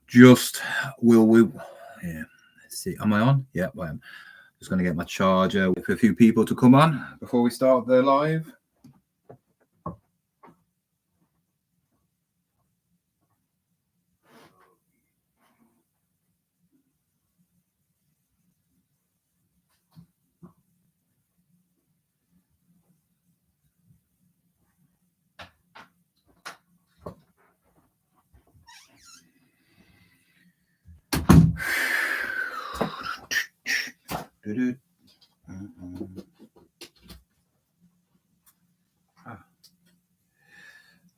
Just will we? Yeah. Let's see. Am I on? Yeah, I am. Just going to get my charger for a few people to come on before we start the live.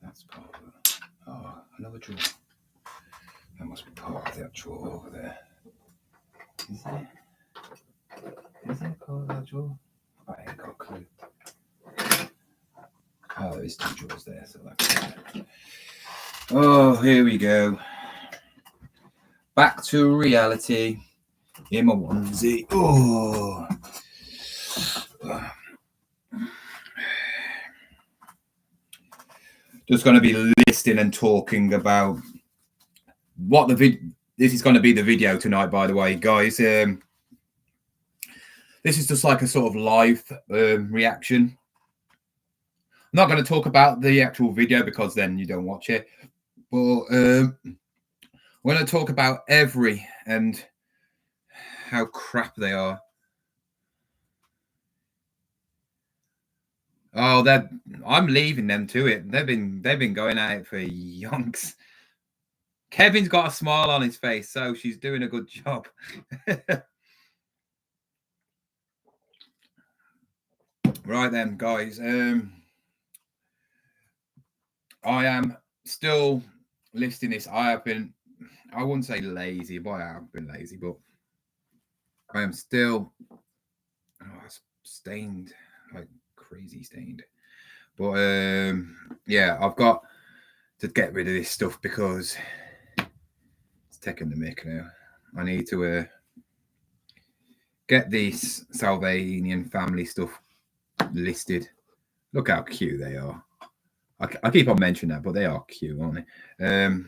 That's part of it. Oh, another drawer. That must be part of that drawer over there. Is it? Is it part of that drawer? I ain't got a clue. Oh, there's two drawers there, so that's it. Oh, here we go. Back to reality in my onesie. Oh. Just going to be listing and talking about what this is going to be the video tonight, by the way, guys. This is just like a sort of live reaction. I'm not going to talk about the actual video because then you don't watch it. But we're going to talk about EVRI and how crap they are. Oh, I'm leaving them to it. They've been going at it for yonks. Kevin's got a smile on his face, so she's doing a good job. Right then, guys. I am still listing this. I wouldn't say lazy, but I have been lazy, but I am still stained, like crazy stained. But yeah, I've got to get rid of this stuff because it's taking the mick now. I need to get this Salvanian family stuff listed. Look how cute they are. I keep on mentioning that, but they are cute, aren't they?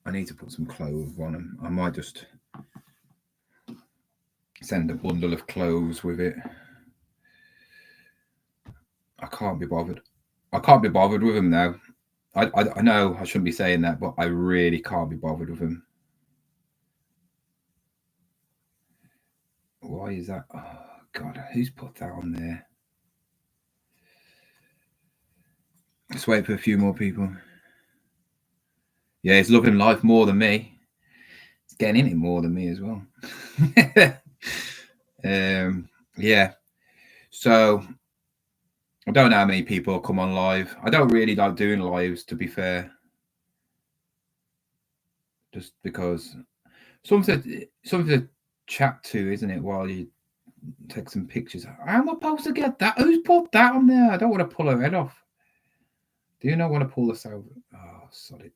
I need to put some clothes on them. I might just send a bundle of clothes with it. I can't be bothered. I can't be bothered with them now. I know I shouldn't be saying that, but I really can't be bothered with them. Why is that? Oh, God, who's put that on there? Let's wait for a few more people. Yeah, he's loving life more than me. He's getting in it more than me as well. Yeah. So I don't know how many people come on live. I don't really like doing lives, to be fair. Just because something to chat to, isn't it, while you take some pictures. How am I supposed to get that? Who's put that on there? I don't want to pull her head off. Do you not want to pull this out? Oh, sorry.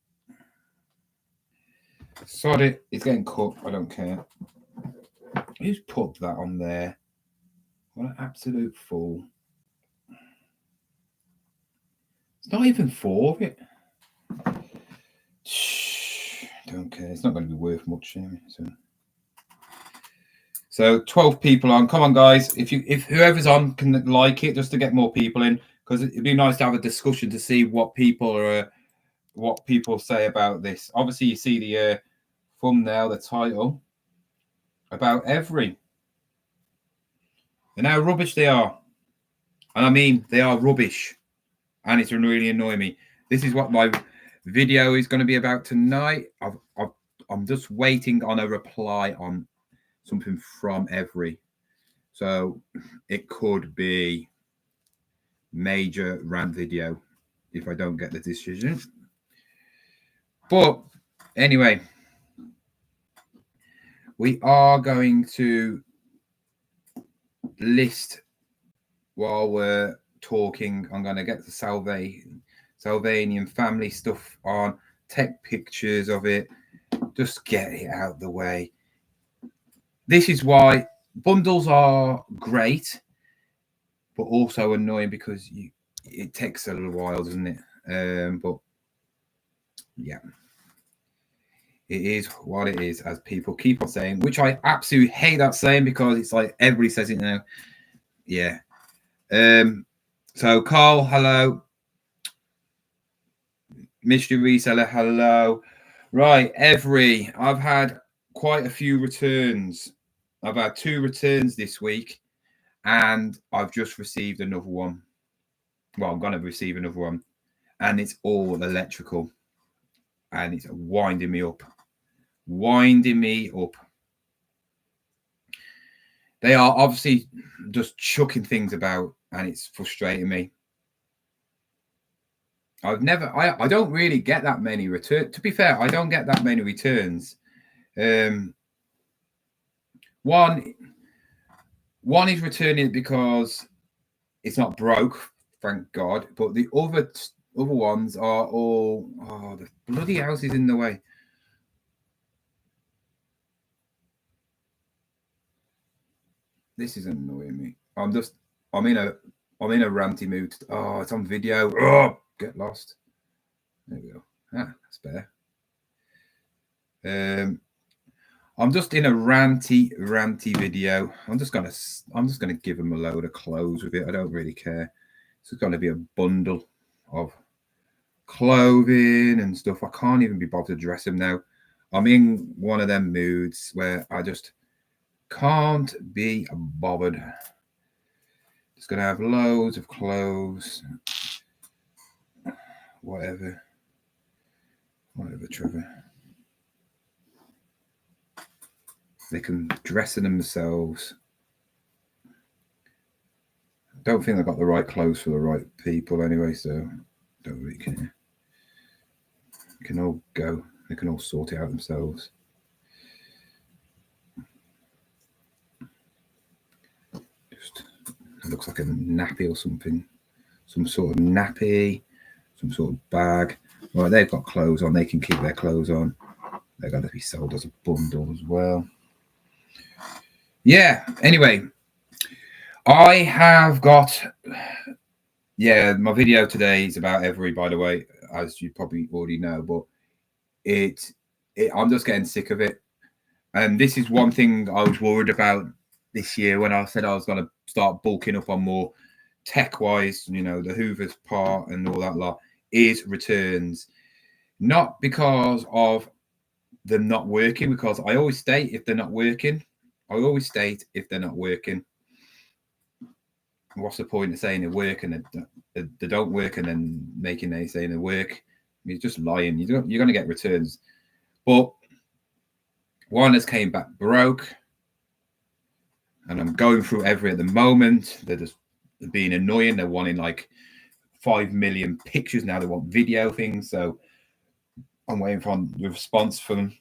Sorry, it's getting cut. I don't care. Who's put that on there? What an absolute fool. It's not even for it. Shh, don't care. It's not going to be worth much anyway. So 12 people on. Come on, guys. If whoever's on can like it, just to get more people in, because it'd be nice to have a discussion to see what people say about this. Obviously, you see the thumbnail, the title about EVRI and how rubbish they are. And I mean, they are rubbish, and it's really annoying me. This is what my video is going to be about tonight. I'm just waiting on a reply on something from EVRI. So it could be major rant video if I don't get the decision. But anyway, we are going to list while we're talking. I'm going to get the Salvanian family stuff on, take pictures of it, just get it out the way. This is why bundles are great but also annoying because it takes a little while, doesn't it? But yeah, it is what it is, as people keep on saying, which I absolutely hate that saying because it's like everybody says it now. Yeah. So Carl, hello. Mystery reseller, hello. Right, EVRI. I've had quite a few returns. I've had 2 returns this week, and I've just received another one. Well, I'm going to receive another one, and it's all electrical, and it's winding me up. They are obviously just chucking things about, and it's frustrating me. I don't really get that many returns. To be fair, I don't get that many returns. One is returning because it's not broke, thank God. But the other ones are all, the bloody house is in the way. This is annoying me. I'm in a ranty mood. Oh, it's on video. Oh, get lost. There we go. That's better. I'm just in a ranty video. I'm just gonna give them a load of clothes with it. I don't really care. It's gonna be a bundle of clothing and stuff. I can't even be bothered to dress them now. I'm in one of them moods where I just can't be bothered. Just gonna have loads of clothes. Whatever, Trevor. They can dress in themselves. Don't think they've got the right clothes for the right people anyway, so don't really care. They can all go. They can all sort it out themselves. It looks like a nappy or something. Some sort of nappy, some sort of bag. Right, they've got clothes on. They can keep their clothes on. They're going to be sold as a bundle as well. Yeah, anyway, I have got... Yeah, my video today is about EVRI, by the way, as you probably already know. But I'm just getting sick of it. And this is one thing I was worried about this year when I said I was going to start bulking up on more tech-wise, the Hoover's part and all that lot, is returns. Not because of them not working, because I always state if they're not working. What's the point of saying they work and they don't work and then making they saying they work? You're just lying. You're going to get returns. But one has came back broke, and I'm going through EVRI at the moment. They're just being annoying. They're wanting like 5 million pictures now. They want video things, so I'm waiting for the response from them.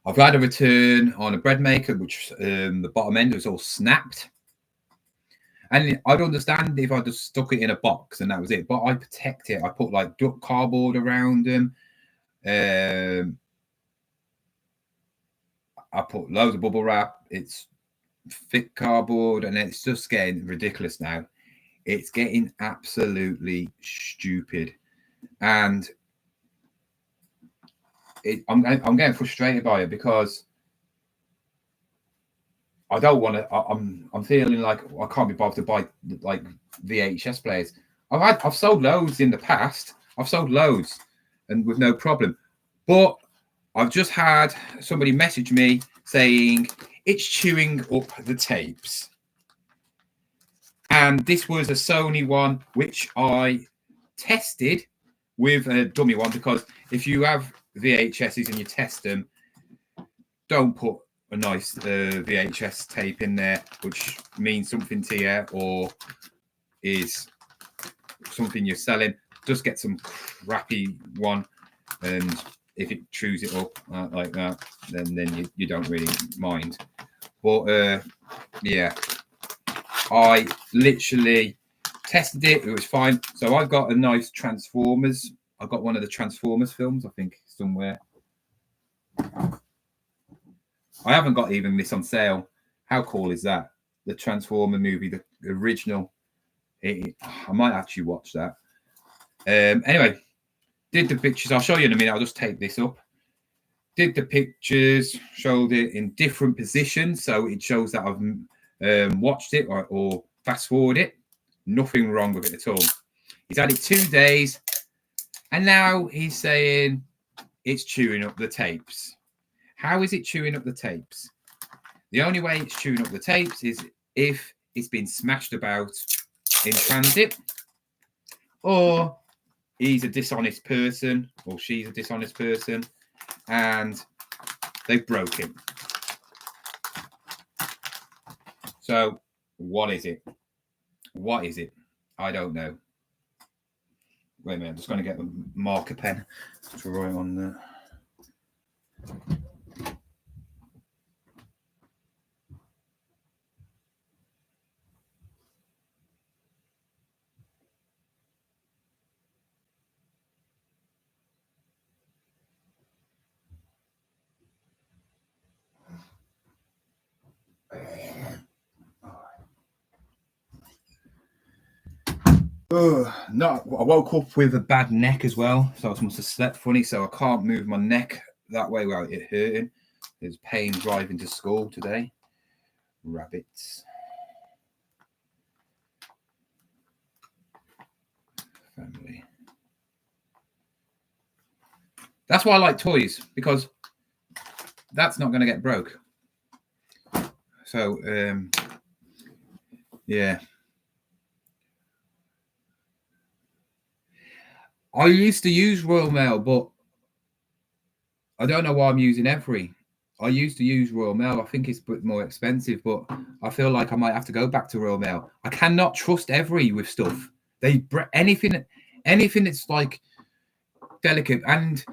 I've had a return on a bread maker, which the bottom end was all snapped. And I'd understand if I just stuck it in a box and that was it. But I protect it. I put like duck cardboard around them. I put loads of bubble wrap. It's thick cardboard, and it's just getting ridiculous now. It's getting absolutely stupid, and I'm getting frustrated by it because I don't want to. I'm feeling like I can't be bothered to buy like VHS players. I've sold loads in the past. I've sold loads, and with no problem. But I've just had somebody message me saying it's chewing up the tapes. And this was a Sony one, which I tested with a dummy one, because if you have VHSs and you test them, don't put a nice VHS tape in there, which means something to you or is something you're selling. Just get some crappy one, and if it chews it up like that, then you don't really mind. But yeah, I literally tested it. It was fine. So I've got a nice Transformers. I've got one of the Transformers films, I think, somewhere. I haven't got even this on sale. How cool is that? the Transformer movie, the original. I might actually watch that. Anyway, did the pictures. I'll show you in a minute. I'll just take this up. Did the pictures, showed it in different positions, so it shows that I've watched it or fast forward it. Nothing wrong with it at all. He's had it 2 days, and now he's saying it's chewing up the tapes. How is it chewing up the tapes? The only way it's chewing up the tapes is if it's been smashed about in transit, or he's a dishonest person, or she's a dishonest person, and they broke it. So what is it? What is it? I don't know. Wait a minute, I'm just going to get the marker pen to write on there. No, I woke up with a bad neck as well, so I must have slept funny, so I can't move my neck that way without it hurting. There's pain driving to school today. Rabbits. Family. That's why I like toys, because that's not going to get broke. So, yeah. I used to use Royal Mail, but I don't know why I'm using EVRI. I used to use Royal Mail. I think it's a bit more expensive, but I feel like I might have to go back to Royal Mail. I cannot trust EVRI with stuff. They anything that's like delicate, and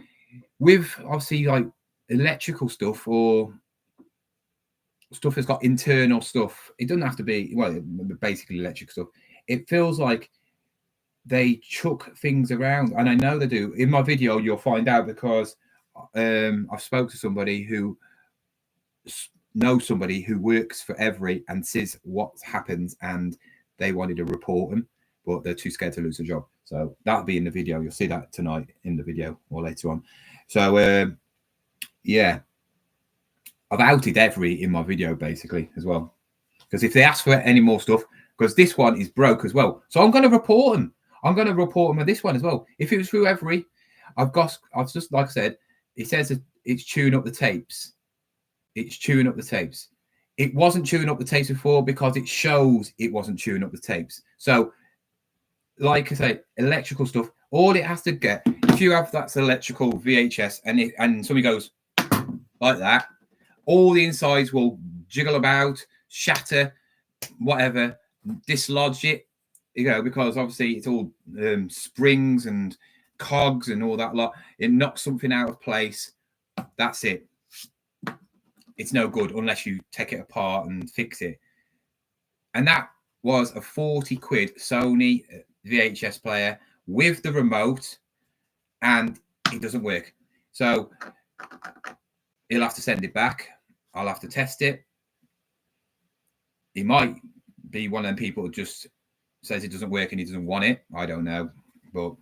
with obviously like electrical stuff or stuff that's got internal stuff. It doesn't have to be, well, basically electric stuff. It feels like they chuck things around, and I know they do. In my video, you'll find out, because I've spoke to somebody who knows somebody who works for EVRI and says what happens, and they wanted to report them, but they're too scared to lose a job. So that'll be in the video. You'll see that tonight in the video or later on. So yeah, I've outed EVRI in my video basically as well, because if they ask for any more stuff, because this one is broke as well, so I'm going to report them. I'm going to report them with this one as well. If it was through EVRI, I've just, like I said, it says it's chewing up the tapes. It's chewing up the tapes. It wasn't chewing up the tapes before, because it shows it wasn't chewing up the tapes. So, like I say, electrical stuff, all it has to get, if you have that's electrical VHS and somebody goes like that, all the insides will jiggle about, shatter, whatever, dislodge it, because obviously it's all springs and cogs and all that lot. It knocks something out of place. That's it. It's no good unless you take it apart and fix it. And that was a 40 quid Sony VHS player with the remote, and it doesn't work. So he'll have to send it back. I'll have to test it. He might be one of them people who just says it doesn't work and he doesn't want it. I don't know, but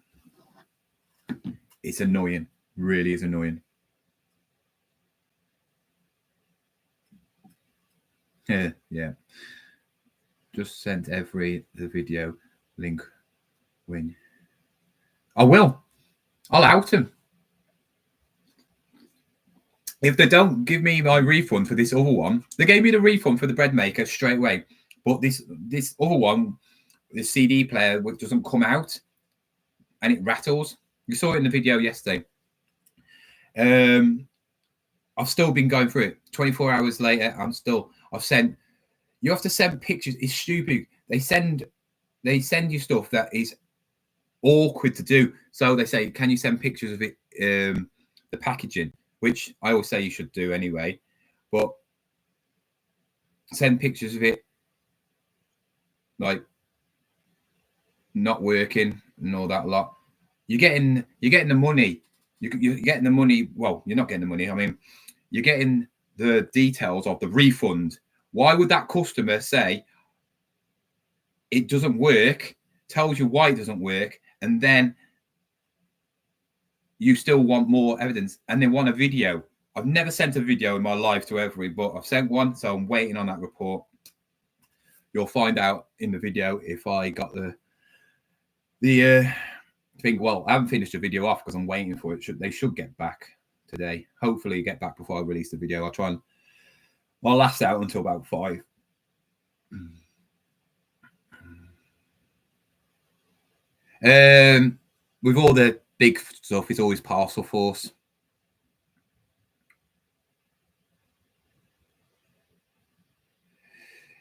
it's annoying. Really is annoying. Yeah. Just sent EVRI the video link when I will. I'll out him. If they don't give me my refund for this other one, they gave me the refund for the bread maker straight away. But this other one, the CD player, which doesn't come out and it rattles. You saw it in the video yesterday. I've still been going through it. 24 hours later, you have to send pictures. It's stupid. They send you stuff that is awkward to do. So they say, can you send pictures of it, the packaging, which I always say you should do anyway, but send pictures of it like not working and all that lot. You're getting the money. You're getting the money. Well, you're not getting the money. I mean, you're getting the details of the refund Why would that customer say it doesn't work, tells you why it doesn't work, and then you still want more evidence and they want a video? I've never sent a video in my life to EVRI, but I've sent one, so I'm waiting on that report. You'll find out in the video if I got the thing. Well, I haven't finished the video off because I'm waiting for it. They should get back today. Hopefully get back before I release the video. I'll try and I'll last out until about 5. With all the big stuff, it's always parcel force.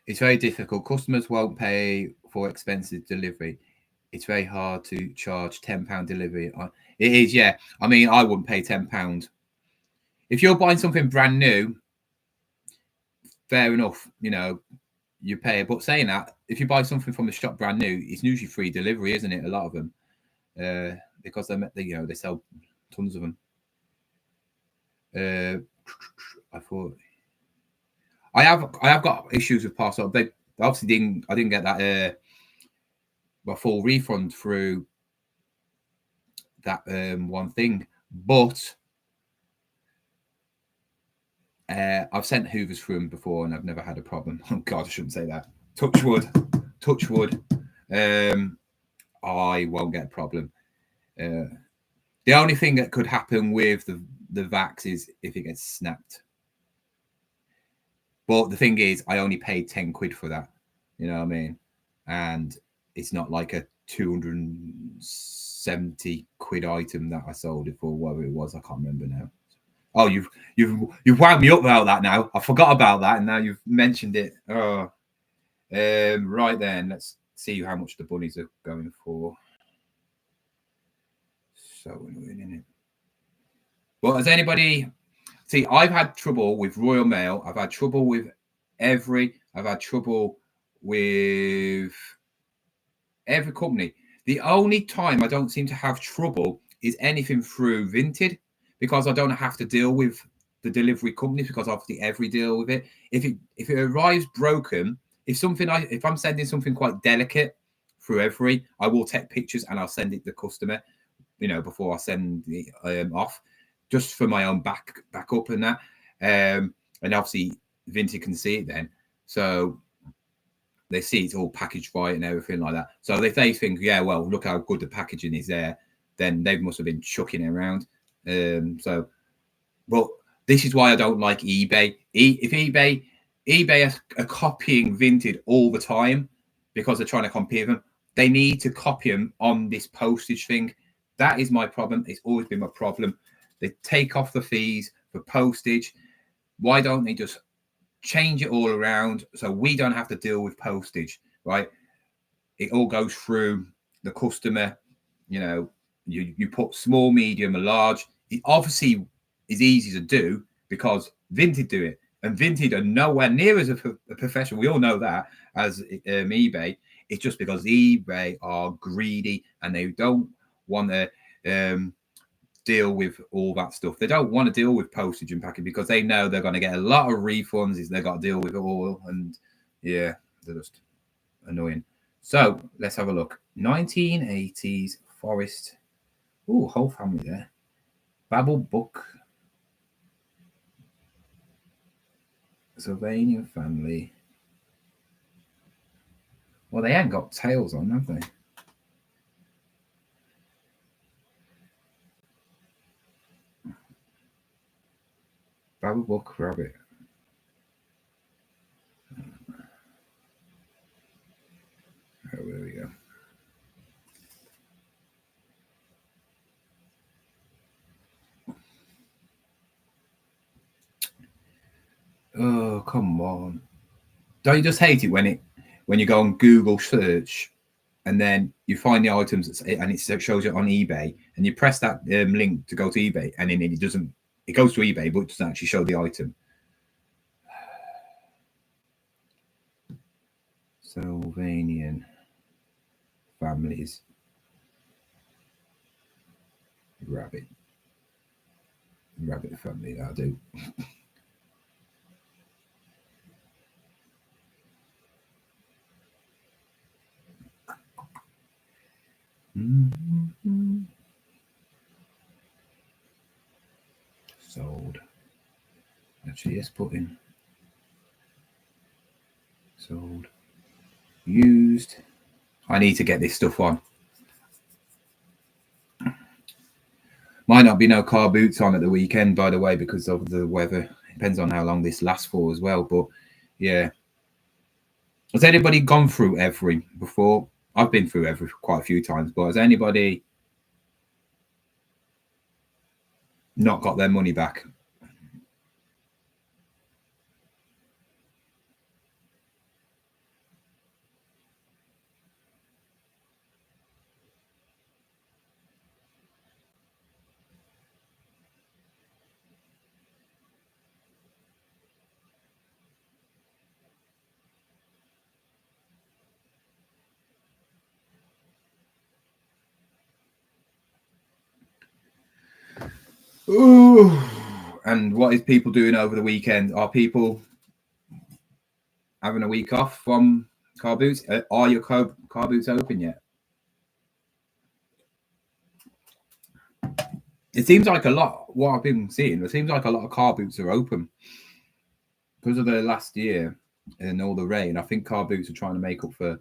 It's very difficult. Customers won't pay for expensive delivery. It's very hard to charge £10 delivery. It is, yeah. I mean, I wouldn't pay £10. If you're buying something brand new, fair enough, you know, you pay it. But saying that, if you buy something from the shop brand new, it's usually free delivery, isn't it? A lot of them, because they sell tons of them. I thought I have got issues with parcel. They obviously I didn't get that a full refund through that one thing, but I've sent Hoovers through them before and I've never had a problem. Oh God, I shouldn't say that. Touch wood, touch wood. I won't get a problem. The only thing that could happen with the Vax is if it gets snapped. But the thing is, I only paid 10 quid for that. You know what I mean? And it's not like a 270 quid item that I sold it for, whatever it was. I can't remember now. Oh, you've wound me up about that now. I forgot about that, and now you've mentioned it. Oh, right then. Let's see how much the bunnies are going for. So annoying, isn't it? Well, has anybody? See, I've had trouble with Royal Mail. I've had trouble with EVRI. I've had trouble with every company. The only time I don't seem to have trouble is anything through Vinted, because I don't have to deal with the delivery companies, because obviously EVRI deal with it. If it arrives broken, if I'm sending something quite delicate through EVRI, I will take pictures and I'll send it to the customer, you know, before I send it off, just for my own backup and that. And obviously Vinted can see it then, so they see it's all packaged right and everything like that. So if they think, yeah, well, look how good the packaging is there, then they must have been chucking it around. But this is why I don't like eBay. If eBay are copying Vinted all the time because they're trying to compare them, they need to copy them on this postage thing. That is my problem. It's always been my problem. They take off the fees for postage. Why don't they just change it all around so we don't have to deal with postage, right? It all goes through the customer. You know, you put small, medium, and large. It obviously is easy to do because Vinted do it, and Vinted are nowhere near as a professional. We all know that as eBay. It's just because eBay are greedy and they don't want to deal with all that stuff. They don't want to deal with postage and packing because they know they're going to get a lot of refunds. They've got to deal with it all, and yeah, they're just annoying. So let's have a look. 1980s Forest. Oh, whole family there. Babel Book. Sylvanian family. Well, they ain't got tails on, have they? Babel Book Rabbit. Oh, there we go. Oh, come on. Don't you just hate it when you go on Google search and then you find the items and it shows it on eBay and you press that link to go to eBay and then it goes to eBay but it doesn't actually show the item. Sylvanian families. Rabbit family, that'll do. Actually, let's put in sold, used. I need to get this stuff on. Might not be no car boots on at the weekend, by the way, because of the weather. Depends on how long this lasts for as well. But yeah, has anybody gone through EVRI before? I've been through EVRI quite a few times, but has anybody not got their money back? Ooh. And what is people doing over the weekend? Are people having a week off from car boots? Are your car boots open yet? It seems like a lot, what I've been seeing, it seems like a lot of car boots are open because of the last year and all the rain. I think car boots are trying to make up for.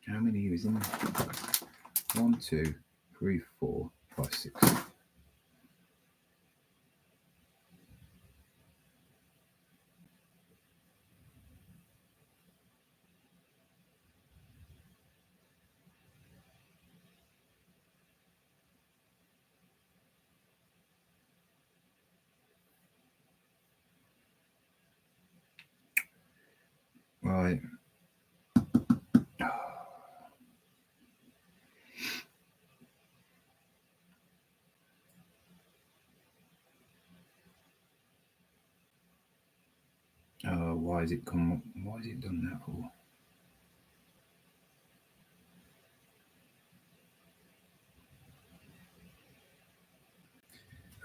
How many years in there? 1, 2, 3, 4, 5, 6. Right. Why has it come up? Why has it done that for?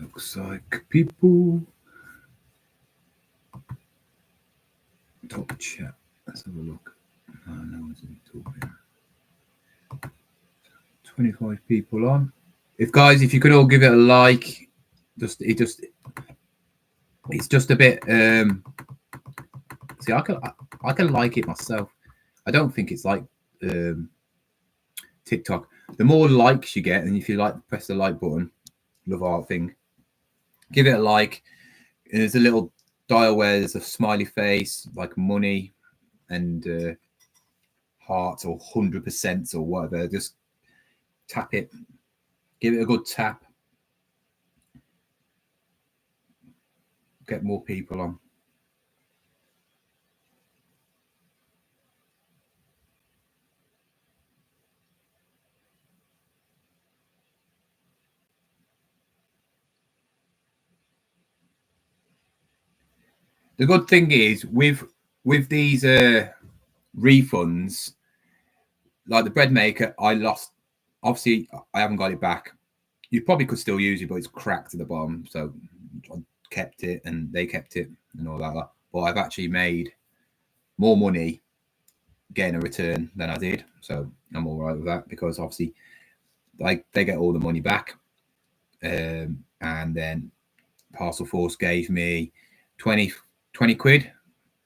Looks like people. Top chat. Let's have a look. No one's talking. 25 people on. If you could all give it a like, it's just a bit. See, I can like it myself. I don't think it's like TikTok. The more likes you get, and if you press the like button, love art thing, give it a like. There's a little dial where there's a smiley face, like money, and hearts or 100% or whatever. Just tap it, give it a good tap, get more people on. The good thing is with these refunds, like the bread maker, I lost. Obviously, I haven't got it back. You probably could still use it, but it's cracked at the bottom. So I kept it, and they kept it, and all that. But I've actually made more money getting a return than I did. So I'm all right with that because obviously, like they get all the money back, and then Parcel Force gave me 20 quid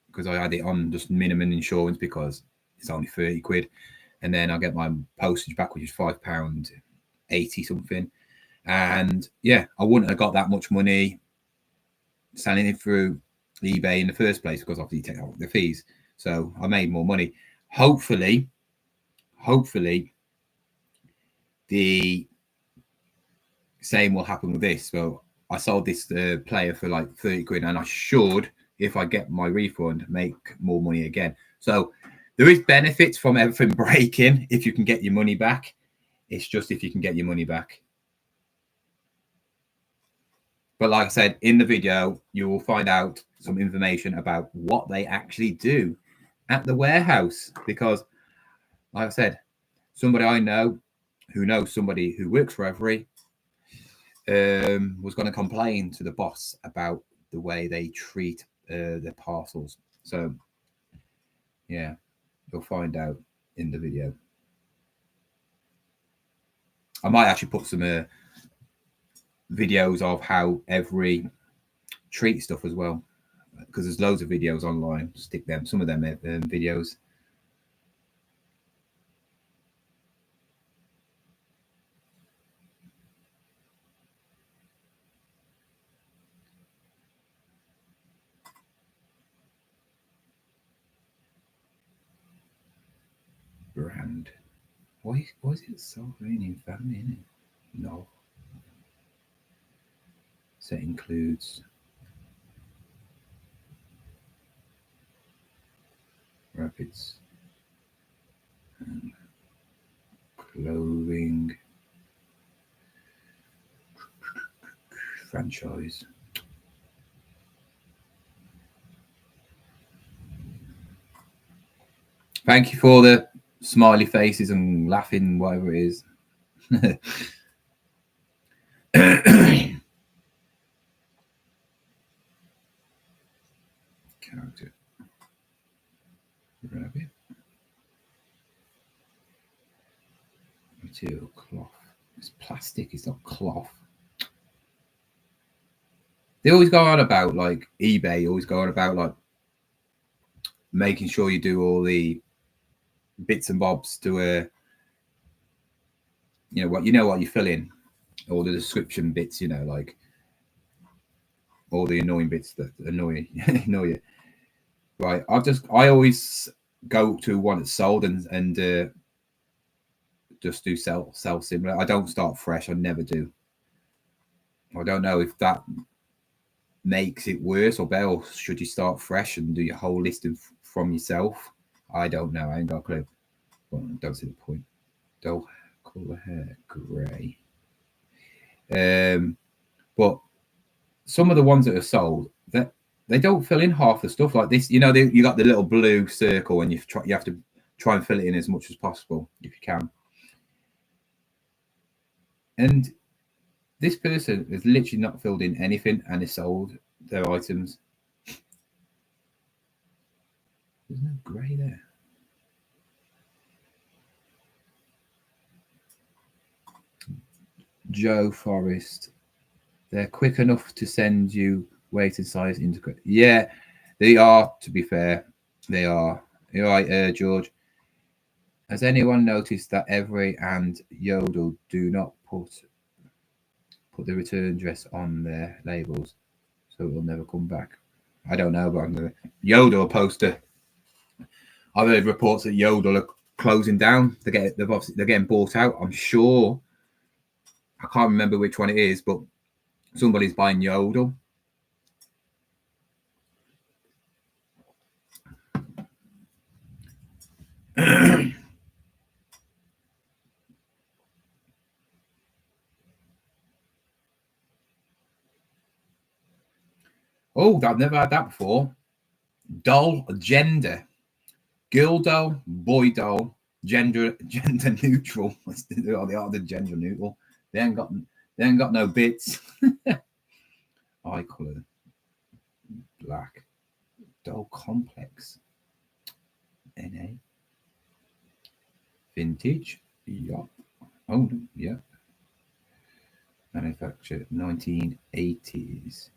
because I had it on just minimum insurance because it's only 30 quid. And then I get my postage back, which is £5.80 something. And yeah, I wouldn't have got that much money selling it through eBay in the first place because obviously you take out the fees. So I made more money. Hopefully, the same will happen with this. So I sold this player for like 30 quid, and I should, if I get my refund, make more money again. So there is benefits from everything breaking if you can get your money back. It's just if you can get your money back. But like I said, in the video, you will find out some information about what they actually do at the warehouse. Because, like I said, somebody I know who knows somebody who works for EVRI was going to complain to the boss about the way they treat their parcels. So yeah, you'll find out in the video. I might actually put some videos of how EVRI treat stuff as well, because there's loads of videos online. Stick them, some of them videos. Brand. Why is it Slovenian family in it? No. So it includes rabbits and clothing franchise. Thank you for the smiley faces and laughing, whatever it is. Character. Rabbit. Material cloth. It's plastic, it's not cloth. They always go on about, like, eBay always go on about, like, making sure you do all the bits and bobs to you know what you fill in, all the description bits, like all the annoying bits that annoy you. Right, I always go to one that's sold and just do sell similar. I don't start fresh. I never do. I don't know if that makes it worse or better, or should you start fresh and do your whole listing from yourself? I don't know. I ain't got a clue. Well, I don't see the point. Dull colour hair, grey. But some of the ones that are sold, that they don't fill in half the stuff like this. You got the little blue circle, and you have to try and fill it in as much as possible if you can. And this person has literally not filled in anything and has sold their items. There's no grey there. Joe Forrest. They're quick enough to send you weight and size into. Yeah, they are, to be fair. They are. You're right, George. Has anyone noticed that EVRI and Yodel do not put the return address on their labels, so it will never come back? I don't know, but Yodel poster. I've heard reports that Yodel are closing down. They're getting bought out. I'm sure. I can't remember which one it is, but somebody's buying Yodel. Oh, I've never had that before. Doll, gender, girl doll, boy doll, gender neutral. They are the gender neutral. They ain't got no bits. Eye color, black. Doll complex. NA. Vintage. Yup. Oh, yeah. Manufactured 1980s.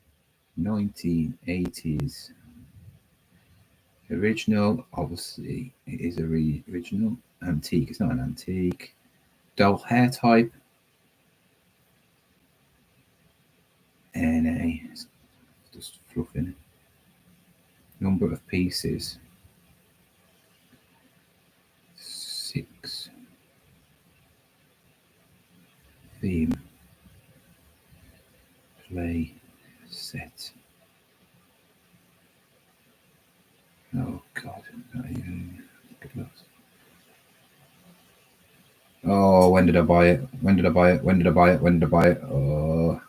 1980s. Original, obviously, it is original. Antique, it's not an antique. Doll hair type. NA, just fluff in it. Number of pieces. 6. Theme. Play set. Oh God! Oh, when did I buy it? When did I buy it? Oh,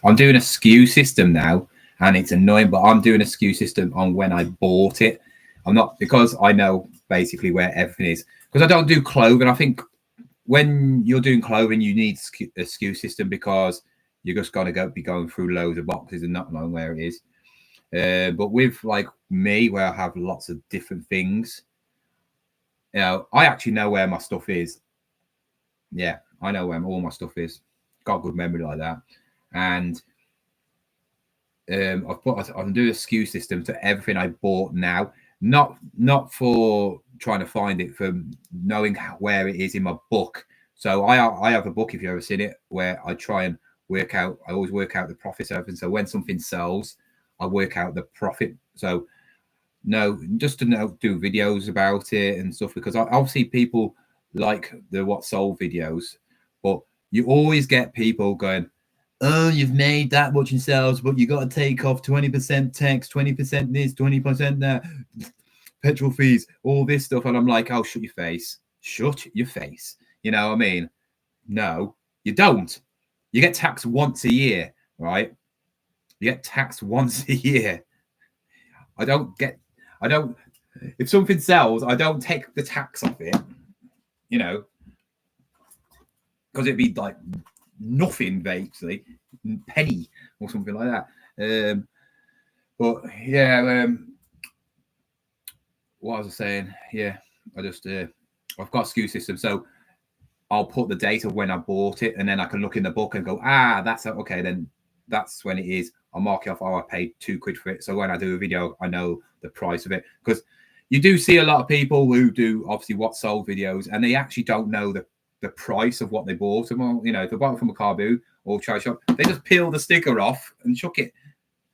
I'm doing a SKU system now, and it's annoying. But I'm doing a SKU system on when I bought it. I'm not, because I know basically where everything is. Because I don't do clothing. I think when you're doing clothing, you need a SKU system because you're just going to be going through loads of boxes and not knowing where it is. But with like me, where I have lots of different things, you know, I actually know where my stuff is. Yeah, I know where all my stuff is. Got good memory like that. And I can do a SKU system to everything I bought now. Not for trying to find it, for knowing where it is in my book. So I have a book, if you've ever seen it, where I try and work out. I always work out the profit of everything. So when something sells, I work out the profit. So no, just to know, do videos about it and stuff, because obviously people like the what sold videos, but you always get people going, oh, you've made that much in sales, but you got to take off 20% tax, 20% this, 20% that, petrol fees, all this stuff. And I'm like, oh, shut your face. Shut your face. You know what I mean? No, you don't. You get taxed once a year, right? You get taxed once a year. If something sells, I don't take the tax off it, you know, because it'd be like nothing, basically, penny or something like that. But yeah, what was I saying? Yeah, I've got a SKU system, so I'll put the date of when I bought it, and then I can look in the book and go, that's okay, then that's when it is. I'll mark it off. Oh, I paid £2 for it. So when I do a video, I know the price of it, because you do see a lot of people who do obviously what sold videos, and they actually don't know the price of what they bought. Well, you know, if they bought it from a car boot or chai shop, they just peel the sticker off and chuck it.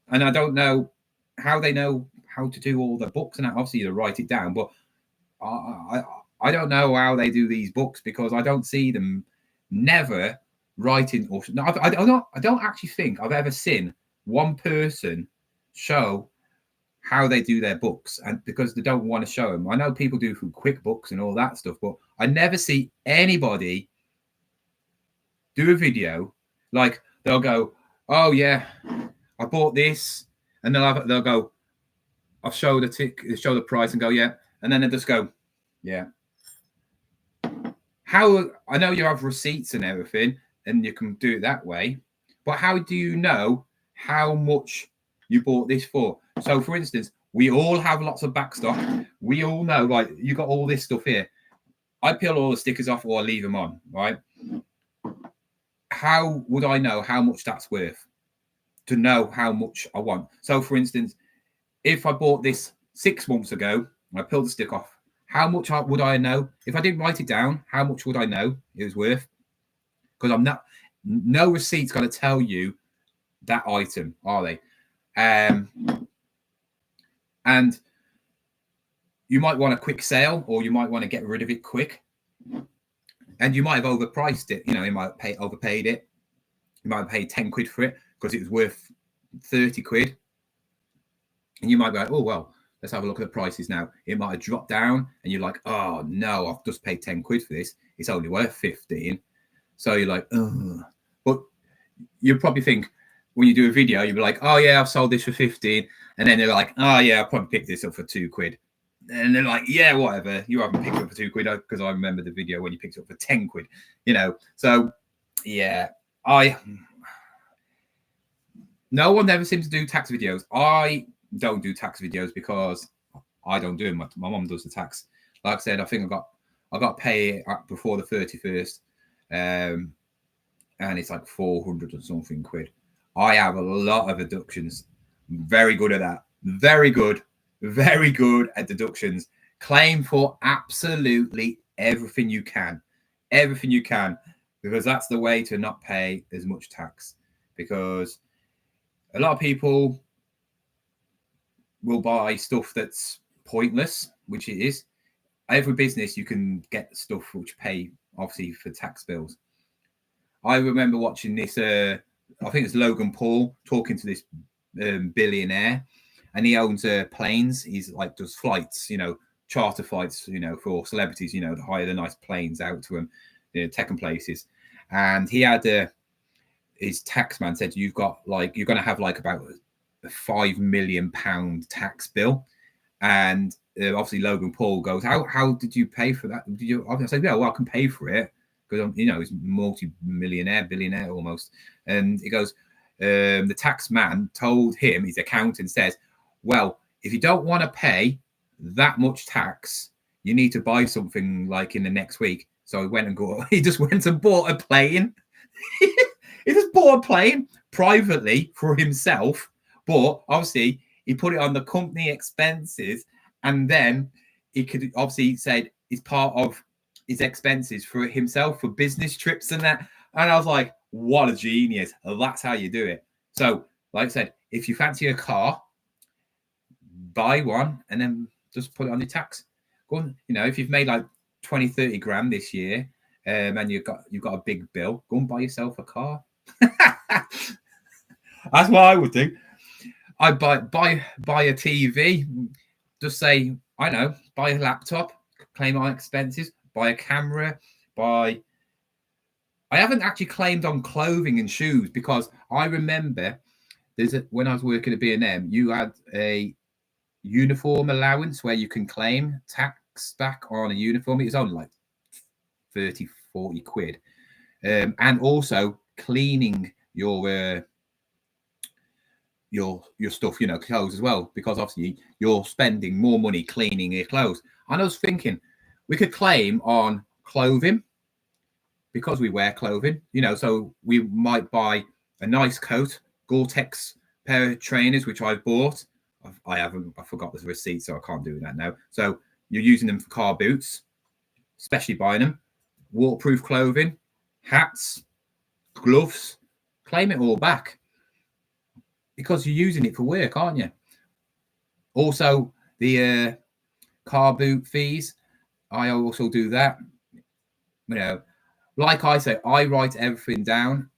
And I don't know how they know how to do all the books, and obviously you write it down, but I don't know how they do these books, because I don't see them never writing. Or no, I don't actually think I've ever seen one person show how they do their books, and because they don't want to show them. I know people do through QuickBooks and all that stuff, but I never see anybody do a video like they'll go, oh yeah, I bought this, and they'll go, I'll show show the price and go, yeah, and then they just go, yeah. How, I know you have receipts and everything, and you can do it that way, but how do you know how much you bought this for? So, for instance, we all have lots of backstock. We all know, like, you got all this stuff here. I peel all the stickers off or I leave them on, right? How would I know how much that's worth to know how much I want? So, for instance, if I bought this 6 months ago, I peeled the stick off, how much would I know? If I didn't write it down, how much would I know it was worth? Because no receipt's going to tell you that item, are they? And you might want a quick sale, or you might want to get rid of it quick. And you might have overpriced it. You know, you might have overpaid it. You might have paid £10 for it because it was worth £30. And you might be like, oh, well, let's have a look at the prices now. It might have dropped down, and you're like, oh, no, I've just paid £10 for this. It's only worth 15. So you're like, oh. But you'll probably think, when you do a video, you'll be like, oh, yeah, I've sold this for 15. And then they're like, oh, yeah, I probably picked this up for £2. And they're like, yeah, whatever. You haven't picked it up for £2 because I remember the video when you picked it up for £10, you know. So, yeah, no one ever seems to do tax videos. I don't do tax videos because I don't do them. My mom does the tax. Like I said, I think I got to pay it before the 31st. And it's like 400 and something quid. I have a lot of deductions. Very good at that. Very good at deductions. Claim for absolutely everything you can. Everything you can. Because that's the way to not pay as much tax. Because a lot of people will buy stuff that's pointless, which it is. Every business you can get stuff which pay, obviously, for tax bills. I remember watching this, I think it's Logan Paul talking to this billionaire, and he owns planes. He's like, does flights, you know, charter flights, you know, for celebrities, you know, to hire the nice planes out to them, you know, taking places. And he had his tax man said, you're going to have like about a £5 million tax bill. And obviously Logan Paul goes, how did you pay for that? Did you? I said, yeah, well, I can pay for it because I'm, you know, he's multi-millionaire, billionaire almost. And he goes, the tax man told him, his accountant says, well, if you don't want to pay that much tax, you need to buy something like in the next week. So he just went and bought a plane. He just bought a plane privately for himself, but obviously he put it on the company expenses, and then he could obviously said it's part of his expenses for himself for business trips and that. And I was like, what a genius. That's how you do it. So, like I said, if you fancy a car, buy one and then just put it on your tax. Go on, if you've made like 20, 30 grand this year, and you've got a big bill, go and buy yourself a car. That's what I would do. I'd buy a TV, just say, I know, buy a laptop, claim on expenses, buy a camera, I haven't actually claimed on clothing and shoes, because I remember when I was working at B&M, you had a uniform allowance where you can claim tax back on a uniform. It was only like 30, 40 quid. And also cleaning your stuff, clothes as well, because obviously you're spending more money cleaning your clothes. And I was thinking we could claim on clothing because we wear clothing, so we might buy a nice coat, Gore-Tex pair of trainers, which I've bought. I forgot the receipt, so I can't do that now. So you're using them for car boots, especially buying them, waterproof clothing, hats, gloves, claim it all back because you're using it for work, aren't you? Also, the car boot fees, I also do that. Like I say, I write everything down,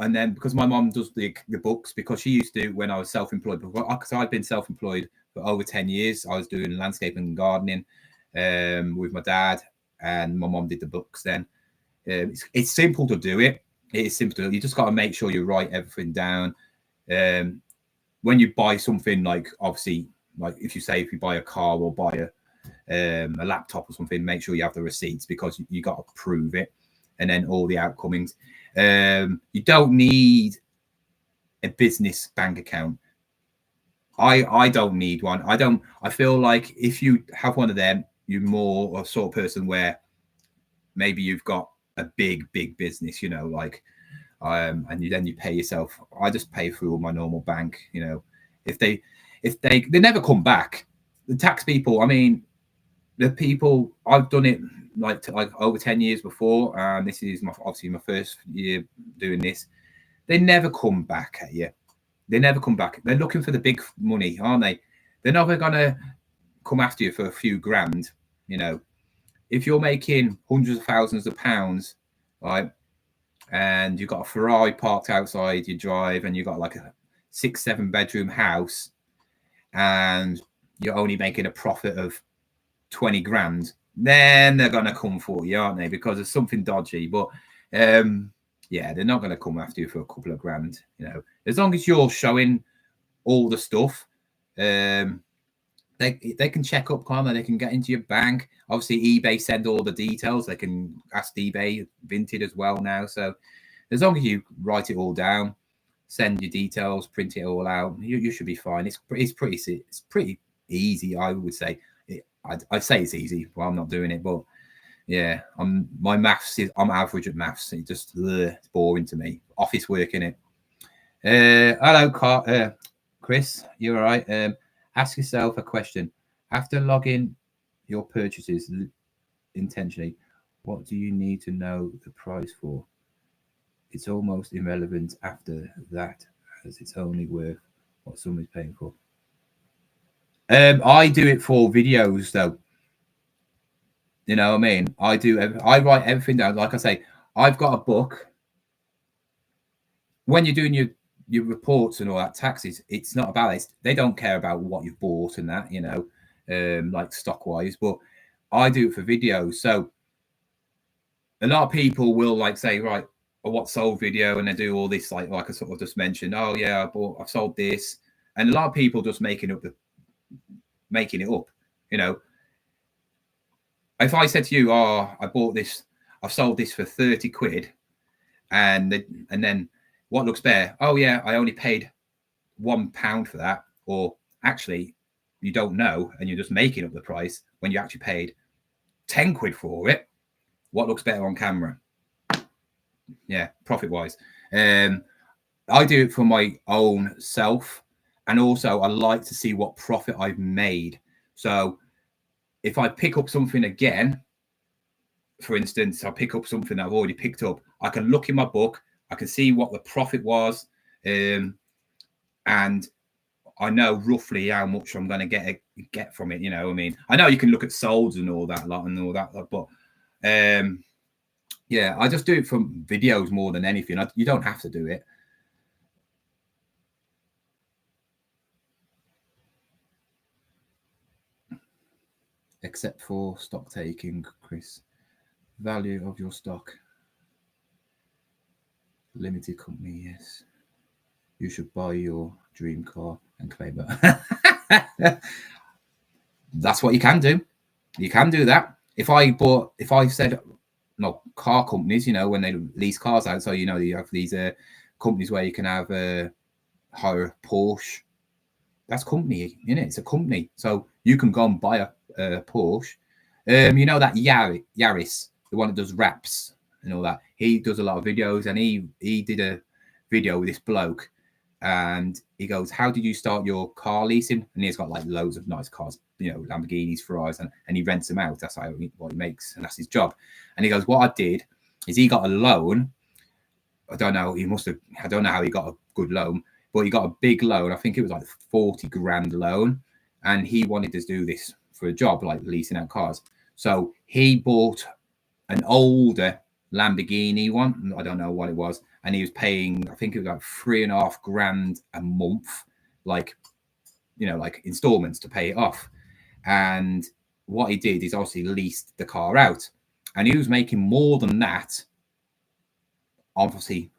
and then because my mom does the books, because she used to when I was self-employed, because I've been self-employed for over 10 years. I was doing landscaping and gardening with my dad, and my mom did the books then. It's simple to do it. It is simple. You just got to make sure you write everything down. When you buy something, like obviously, like if you buy a car or buy a laptop or something, make sure you have the receipts, because you got to prove it, and then all the outcomings. You don't need a business bank account. I don't need one. I feel like if you have one of them, you're more a sort of person where maybe you've got a big business, and then you pay yourself. I just pay through my normal bank. If they never come back, the tax people. I mean, the people, I've done it like over 10 years before, and this is obviously my first year doing this. They never come back at you. They never come back. They're looking for the big money, aren't they? They're never gonna come after you for a few grand. If you're making hundreds of thousands of pounds, right, and you've got a Ferrari parked outside your drive, and you've got like a 6-7 bedroom house, and you're only making a profit of 20 grand, then they're going to come for you, aren't they? Because there's something dodgy. But yeah, they're not going to come after you for a couple of grand. As long as you're showing all the stuff, they can check up, can't they? They can get into your bank. Obviously, eBay send all the details. They can ask eBay, Vinted as well now. So as long as you write it all down, send your details, print it all out, you should be fine. It's pretty easy, I would say. I'd say it's easy. Well, I'm not doing it, but yeah, my maths is, I'm average at maths. It just it's boring to me. Office work, innit? Hello, Chris. You all right? Ask yourself a question. After logging your purchases intentionally, what do you need to know the price for? It's almost irrelevant after that, as it's only worth what someone's paying for. I do it for videos, though. You know what I mean? I write everything down. Like I say, I've got a book. When you're doing your reports and all that, taxes, it's not about it. They don't care about what you've bought and that, like stock wise. But I do it for videos. So a lot of people will like say, right, what sold video, and they do all this like I sort of just mentioned. Oh yeah, I've sold this, and a lot of people just making it up. If I said to you, oh, I bought this, I've sold this for 30 quid, and then what looks better? Oh yeah, I only paid £1 for that. Or actually, you don't know, and you're just making up the price when you actually paid 10 quid for it. What looks better on camera? Yeah, profit wise. I do it for my own self, and also I like to see what profit I've made. So if I pick up something again, for instance, I pick up something I've already picked up, I can look in my book, I can see what the profit was, and I know roughly how much I'm going to get from it. You know, I mean, I know you can look at solds and all that lot and all that, but yeah, I just do it for videos more than anything. You don't have to do it. Except for stock taking, Chris. Value of your stock. Limited company, yes. You should buy your dream car and claim it. That's what you can do. You can do that. If I said, no, car companies, you know, when they lease cars out, so you know you have these companies where you can have hire a Porsche. That's company, you know, it's a company. So you can go and buy a Porsche. You know that Yaris, the one that does raps and all that. He does a lot of videos, and he did a video with this bloke, and he goes, "How did you start your car leasing?" And he's got like loads of nice cars, you know, Lamborghinis, Ferraris, and he rents them out. That's what he makes, and that's his job. And he goes, "What I did is he got a loan. I don't know. I don't know how he got a good loan, but he got a big loan. I think it was like 40 grand loan, and he wanted to do this for a job, like leasing out cars. So he bought an older Lamborghini one. I don't know what it was, and he was paying, I think it was like 3.5 grand a month, like, you know, like installments to pay it off. And what he did is obviously leased the car out, and he was making more than that, obviously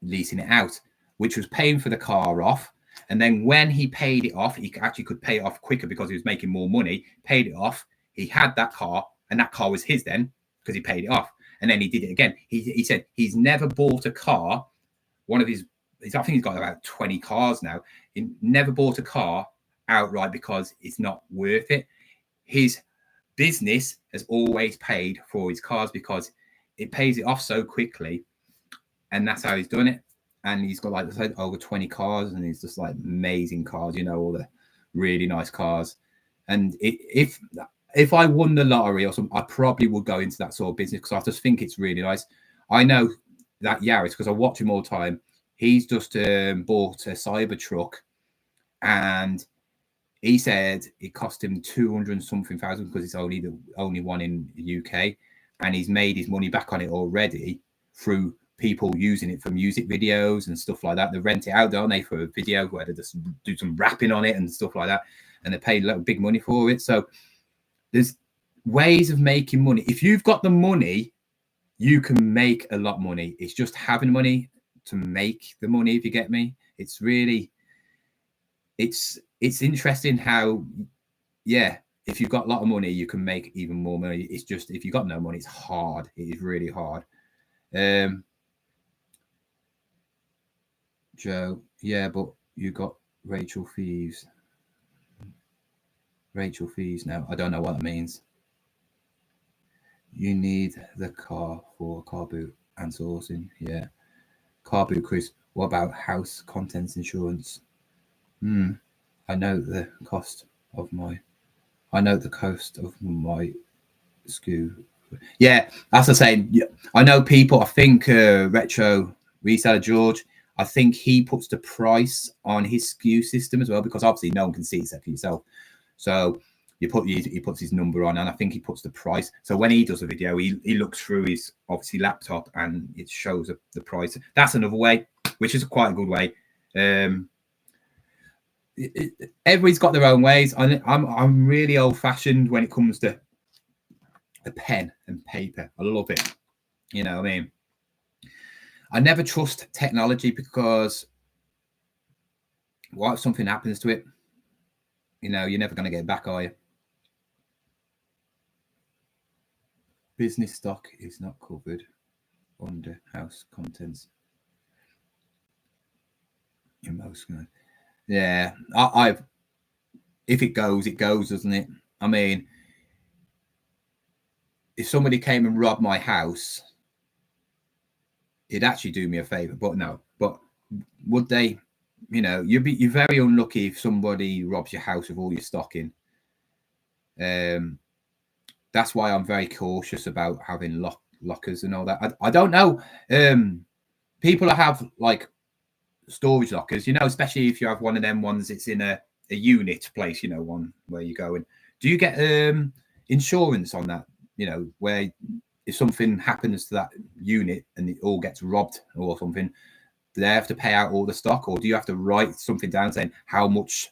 leasing it out, which was paying for the car off. And then when he paid it off, he actually could pay it off quicker because he was making more money, paid it off. He had that car, and that car was his then because he paid it off. And then he did it again. He said he's never bought a car. One of his, I think he's got about 20 cars now. He never bought a car outright because it's not worth it. His business has always paid for his cars because it pays it off so quickly. And that's how he's done it. And he's got, like I said, over 20 cars, and he's just like amazing cars, you know, all the really nice cars. And if I won the lottery or something, I probably would go into that sort of business because I just think it's really nice. I know that Yaris because I watch him all the time. He's just bought a Cybertruck, and he said it cost him 200 something thousand because it's only the only one in the UK, and he's made his money back on it already through people using it for music videos and stuff like that. They rent it out, don't they, for a video where they just do some rapping on it and stuff like that, and they pay big money for it. So there's ways of making money. If you've got the money, you can make a lot of money. It's just having money to make the money, if you get me. It's really, it's interesting how, yeah, if you've got a lot of money, you can make even more money. It's just, if you've got no money, it's hard. It is really hard. Joe, yeah, but you got Rachel Thieves. Rachel Thieves now. I don't know what that means. You need the car for car boot and sourcing. Yeah. Car boot, Chris. What about house contents insurance? I know the cost of my SKU. Yeah, that's the same. Yeah, I know people. I think Retro Reseller George, I think he puts the price on his SKU system as well, because obviously no one can see it except for yourself. So he puts his number on, and I think he puts the price. So when he does a video, he looks through his obviously laptop and it shows the price. That's another way, which is quite a good way. Everybody's got their own ways. I'm really old fashioned when it comes to a pen and paper. I love it. You know what I mean? I never trust technology because what if something happens to it? You know, you're never going to get it back, are you? Business stock is not covered under house contents. Yeah, I've if it goes, doesn't it? I mean, if somebody came and robbed my house, it'd actually do me a favor. But no, but would they? You know, you're very unlucky if somebody robs your house with all your stock in. That's why I'm very cautious about having lockers and all that. I don't know. People have like storage lockers, you know, especially if you have one of them ones. It's in a unit place, you know, one where you go in. Do you get insurance on that? You know, where if something happens to that unit and it all gets robbed or something, do they have to pay out all the stock, or do you have to write something down saying how much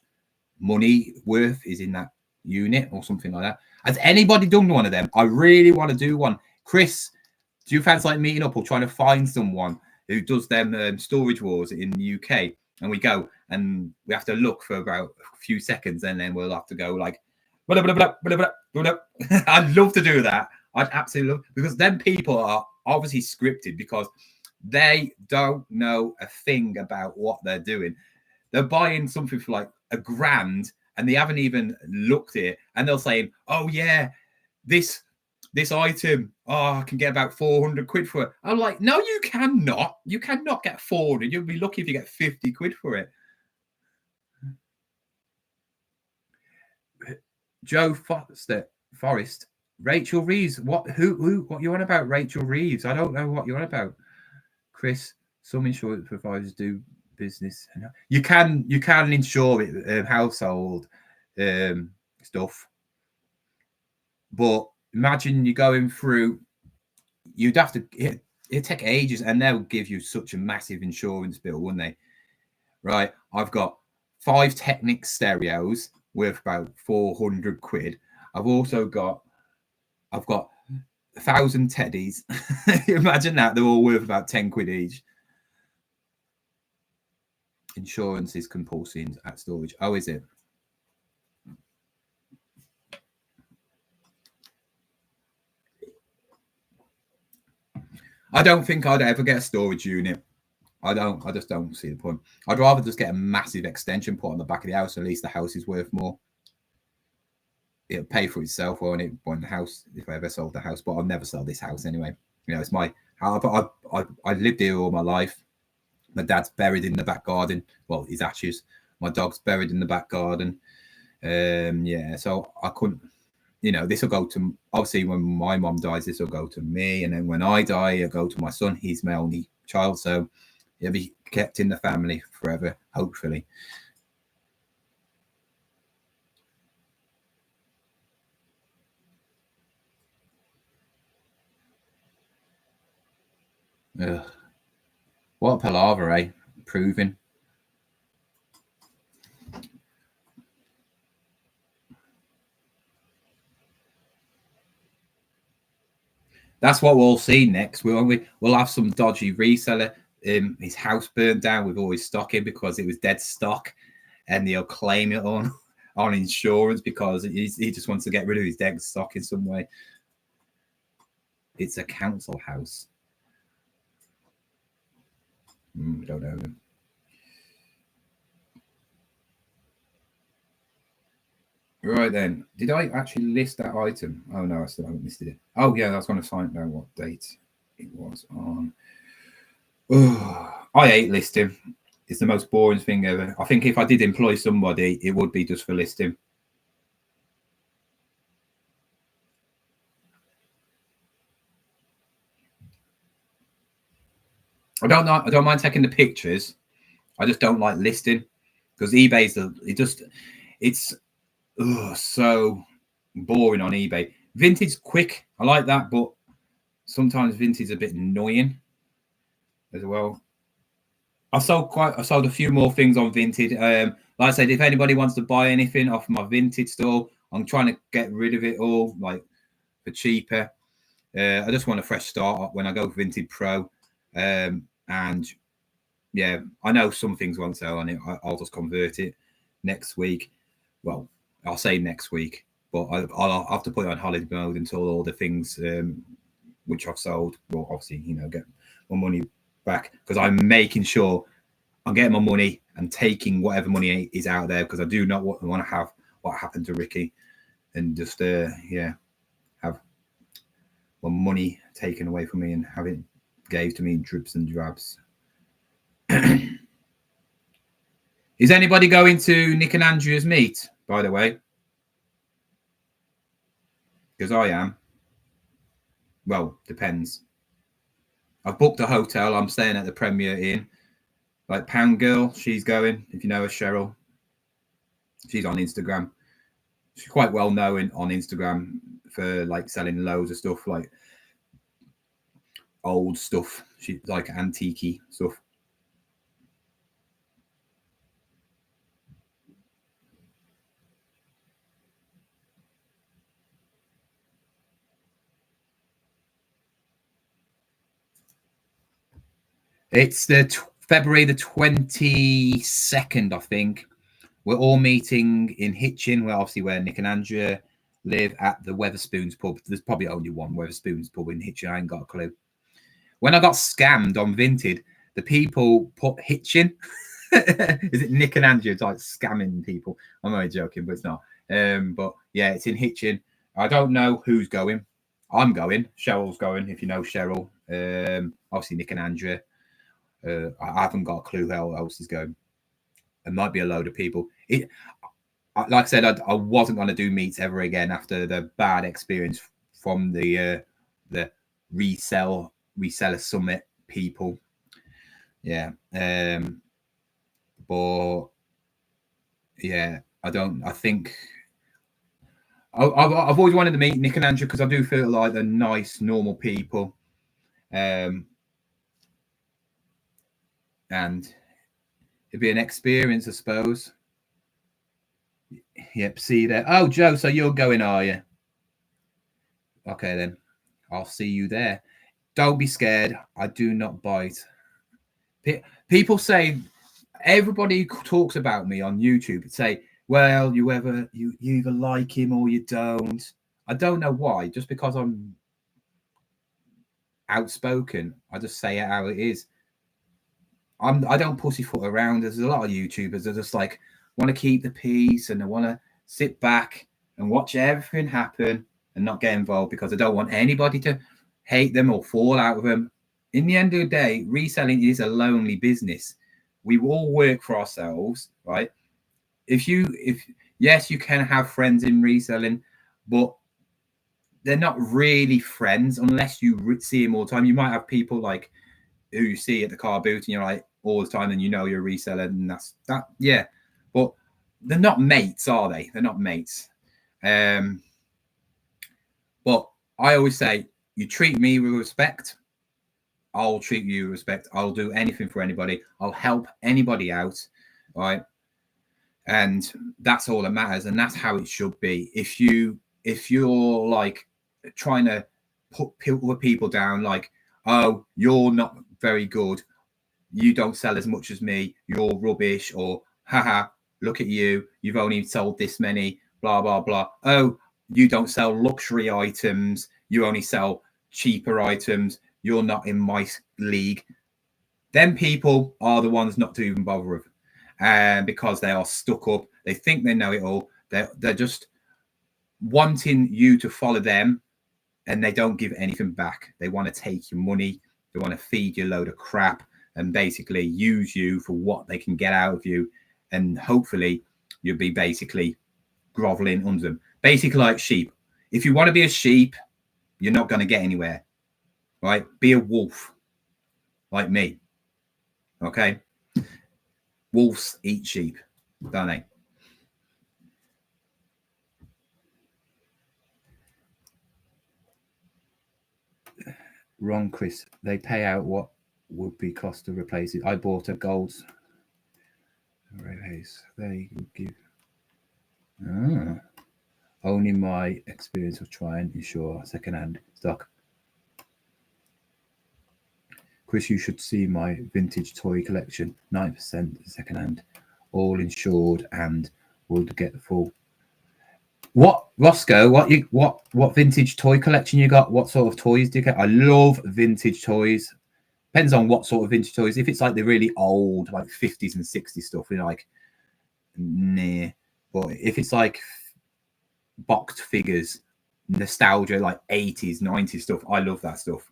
money worth is in that unit or something like that? Has anybody done one of them? I really want to do one. Chris, do you fancy like meeting up or trying to find someone who does them storage wars in the UK? And we go and we have to look for about a few seconds, and then we'll have to go like, blah, blah, blah, blah, blah, blah, blah. I'd love to do that. I'd absolutely love, because then people are obviously scripted because they don't know a thing about what they're doing. They're buying something for like $1,000 and they haven't even looked at it, and they'll say, oh yeah, this item, I can get about 400 quid for it. I'm like, no, you cannot. You cannot get 400. You'll be lucky if you get 50 quid for it. Joe Forrest, Rachel Reeves. What you on about, Rachel Reeves? I don't know what you're on about. Chris, some insurance providers do business. You can insure it, household stuff, but imagine you're going through. You'd have to. It'd take ages, and they'll give you such a massive insurance bill, wouldn't they? Right, I've got 5 Technics stereos worth about 400 quid. I've got 1,000 teddies. Imagine that, they're all worth about 10 quid each. Insurance is compulsory at storage. Oh, is it? I don't think I'd ever get a storage unit. I just don't see the point. I'd rather just get a massive extension put on the back of the house. At least the house is worth more. It'll pay for itself, won't it? When the house, if I ever sold the house, but I'll never sell this house anyway. You know, it's my house. I lived here all my life. My dad's buried in the back garden. Well, his ashes. My dog's buried in the back garden. Yeah, so I couldn't. You know, this will go to, obviously when my mom dies, this will go to me, and then when I die, it'll go to my son. He's my only child, so he'll be kept in the family forever, hopefully. Ugh. What a palaver, eh? Proving. That's what we'll see next. We'll have some dodgy reseller. His house burned down with all his stock in because it was dead stock, and they'll claim it on insurance because he just wants to get rid of his dead stock in some way. It's a council house. I don't know. Right then, did I actually list that item? Oh no, I still haven't listed it. Oh yeah, I was going to find out what date it was on. Oh, I hate listing. It's the most boring thing ever. I think if I did employ somebody, it would be just for listing. I don't mind taking the pictures. I just don't like listing because eBay's it's so boring on eBay. Vintage quick, I like that, but sometimes vintage is a bit annoying as well. I sold a few more things on Vinted. Like I said, if anybody wants to buy anything off my Vinted store, I'm trying to get rid of it all, like for cheaper. I just want a fresh start when I go Vinted Pro. And yeah, I know some things won't sell on it. I'll just convert it next week. Well, I'll say next week, but I'll have to put it on holiday mode until all the things which I've sold will obviously, get my money back, because I'm making sure I'm getting my money and taking whatever money is out there, because I do not want to have what happened to Ricky, and just yeah, have my money taken away from me and have it gave to me in drips and drabs. Is anybody going to Nick and Andrea's meet, by the way? Because I am. Well, depends. I've booked a hotel. I'm staying at the Premier Inn. Like Pound Girl, she's going. If you know her, Cheryl. She's on Instagram. She's quite well known on Instagram for like selling loads of stuff, like old stuff. She's like antique stuff. It's the February the 22nd, I think. We're all meeting in Hitchin, where Nick and Andrea live, at the Weatherspoons pub. There's probably only one Weatherspoons pub in Hitchin. I ain't got a clue. When I got scammed on Vinted, the people put Hitchin. Is it Nick and Andrea? It's like scamming people. I'm only joking, but it's not. But yeah, it's in Hitchin. I don't know who's going. I'm going. Cheryl's going, if you know Cheryl. Obviously, Nick and Andrea. I haven't got a clue who else is going. It might be a load of people. Like I said, I wasn't going to do meets ever again after the bad experience from the reseller summit people. Yeah. But yeah, I think I've always wanted to meet Nick and Andrew, because I do feel like they're nice, normal people. And it'd be an experience, I suppose. Yep, see you there. Oh, Joe, so you're going, are you? Okay, then. I'll see you there. Don't be scared. I do not bite. People say, everybody who talks about me on YouTube say, well, you either like him or you don't. I don't know why. Just because I'm outspoken, I just say it how it is. I don't pussyfoot around. There's a lot of YouTubers that just like want to keep the peace, and they want to sit back and watch everything happen and not get involved, because I don't want anybody to hate them or fall out with them. In the end of the day, reselling is a lonely business. We all work for ourselves, right? If yes, you can have friends in reselling, but they're not really friends unless you see them all the time. You might have people like who you see at the car boot and you're like all the time, and you know you're a reseller, and that's that. Yeah, but they're not mates, are they? They're not mates. But I always say, you treat me with respect, I'll treat you with respect. I'll do anything for anybody. I'll help anybody out, right? And that's all that matters, and that's how it should be. If you're like trying to put people down, like, oh, you're not very good, you don't sell as much as me, you're rubbish, or haha, look at you, you've only sold this many, blah blah blah. Oh, you don't sell luxury items, you only sell cheaper items, you're not in my league. Them people are the ones not to even bother with, because they are stuck up. They think they know it all. They're just wanting you to follow them, and they don't give anything back. They want to take your money. They want to feed you a load of crap and basically use you for what they can get out of you. And hopefully you'll be basically groveling under them. Basically like sheep. If you want to be a sheep, you're not going to get anywhere, right? Be a wolf like me, okay? Wolves eat sheep, don't they? Wrong, Chris. They pay out what would be cost to replace it. I bought a gold race. They give only my experience of trying to ensure second-hand stock. Chris, you should see my vintage toy collection. 9% second-hand, all insured, and will get the full. What, Roscoe? What vintage toy collection you got? What sort of toys do you get? I love vintage toys. Depends on what sort of vintage toys. If it's like the really old, like 50s and 60s stuff, you're like, nah. But if it's like boxed figures, nostalgia, like 80s, 90s stuff, I love that stuff.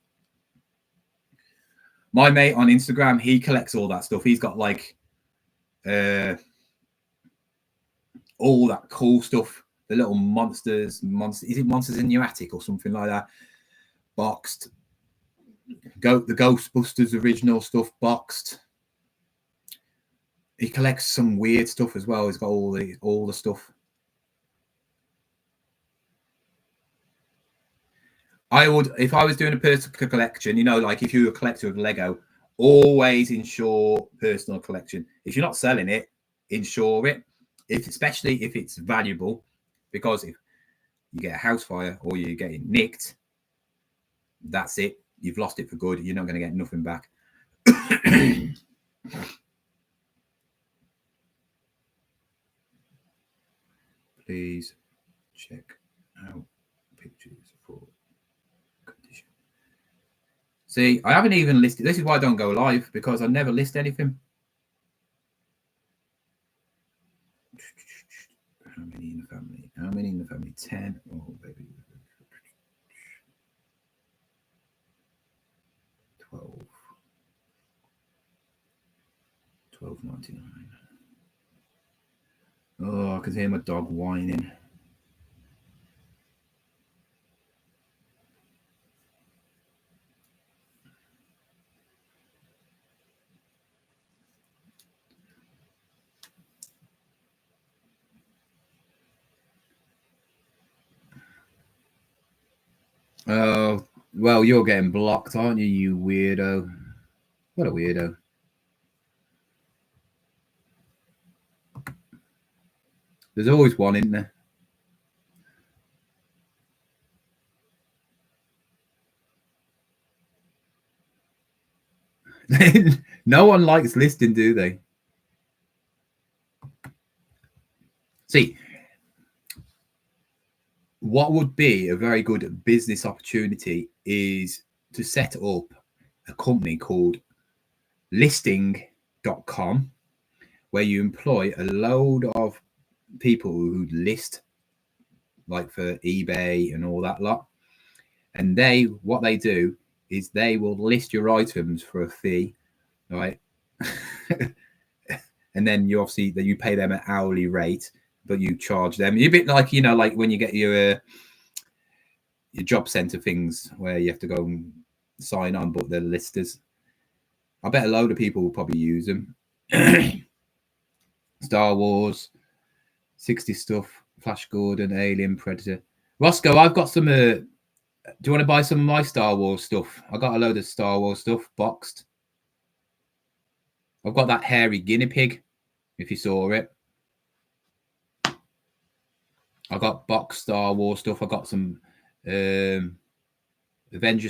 My mate on Instagram, he collects all that stuff. He's got like all that cool stuff. The little monsters. Is it Monsters in Your Attic or something like that? Boxed. The Ghostbusters original stuff boxed. He collects some weird stuff as well. He's got all the stuff. I would, if I was doing a personal collection, you know, like if you're a collector of Lego, always insure personal collection. If you're not selling it, insure it. Especially if it's valuable, because if you get a house fire or you're getting nicked, that's it. You've lost it for good. You're not going to get nothing back. Please check out pictures for condition. See, I haven't even listed. This is why I don't go live, because I never list anything. How many in the family? How many in the family? 10. Oh, baby. 12. 12.99. Oh, I can hear my dog whining. Oh, well, you're getting blocked, aren't you, you weirdo? What a weirdo. There's always one, isn't there? No one likes listing, do they? See, what would be a very good business opportunity is to set up a company called listing.com, where you employ a load of people who list, like for eBay and all that lot. And what they do is they will list your items for a fee, right? And then you pay them an hourly rate, but you charge them. You're a bit like, you know, like when you get your job center things where you have to go and sign on, but they're listers. I bet a load of people will probably use them. Star Wars, 60 stuff, Flash Gordon, Alien, Predator. Roscoe, I've got some. Do you want to buy some of my Star Wars stuff? I got a load of Star Wars stuff boxed. I've got that hairy guinea pig, if you saw it. I got boxed Star Wars stuff. I got some Avengers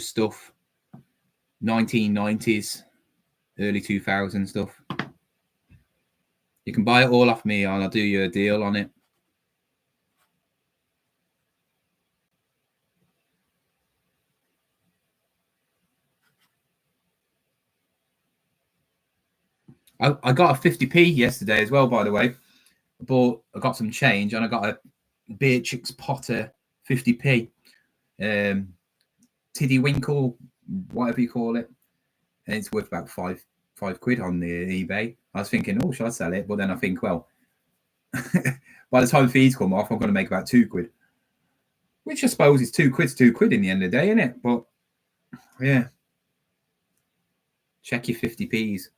stuff, 1990s, early 2000s stuff. You can buy it all off me, and I'll do you a deal on it. I got a 50p yesterday as well, by the way. I got some change, and I got a Beatrix Potter 50p. Tiddy Winkle, whatever you call it. And it's worth about five quid on the eBay. I was thinking, oh, should I sell it? But then I think, well, by the time fees come off, I'm going to make about 2 quid. Which I suppose is 2 quid in the end of the day, isn't it? But yeah. Check your 50p's.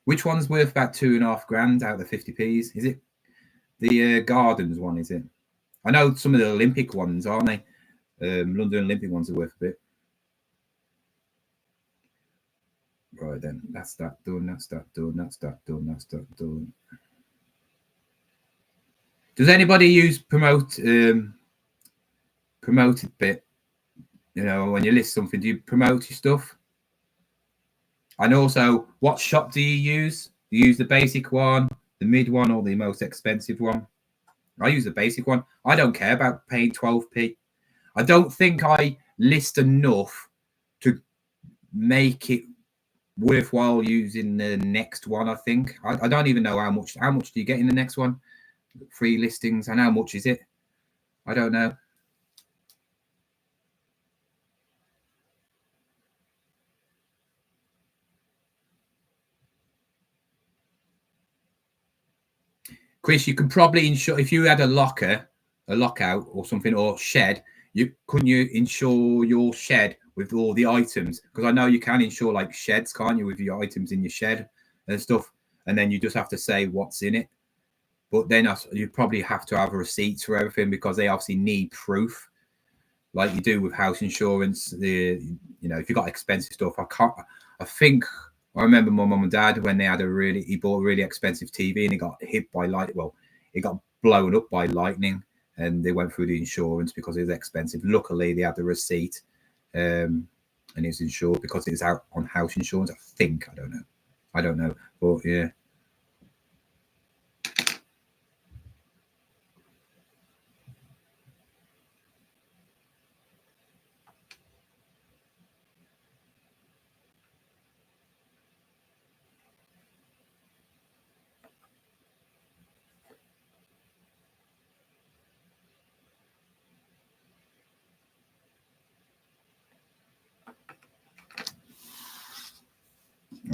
Which one's worth about 2.5 grand out of the 50p's? Is it the Gardens one, is it? I know some of the Olympic ones, aren't they? London Olympic ones are worth a bit. Right then, that's that done, that's that done, that's that done, that's that done. Does anybody use promoted bit? You know, when you list something, do you promote your stuff? And also, what shop do you use? Do you use the basic one, the mid one, or the most expensive one? I use the basic one. I don't care about paying 12p. I don't think I list enough to make it worthwhile using the next one. I think I don't even know how much do you get in the next one, free listings, and how much is it? I don't know. Chris, you can probably insure if you had a lockout or something, or shed. Couldn't you insure your shed with all the items? Because I know you can insure like sheds, can't you, with your items in your shed and stuff, and then you just have to say what's in it. But then you probably have to have receipts for everything, because they obviously need proof, like you do with house insurance. If you've got expensive stuff, I think I remember my mum and dad when they had he bought a really expensive TV and it got hit by it got blown up by lightning, and they went through the insurance because it was expensive. Luckily, they had the receipt, and it's insured because it's out on house insurance. I think, I don't know, but yeah.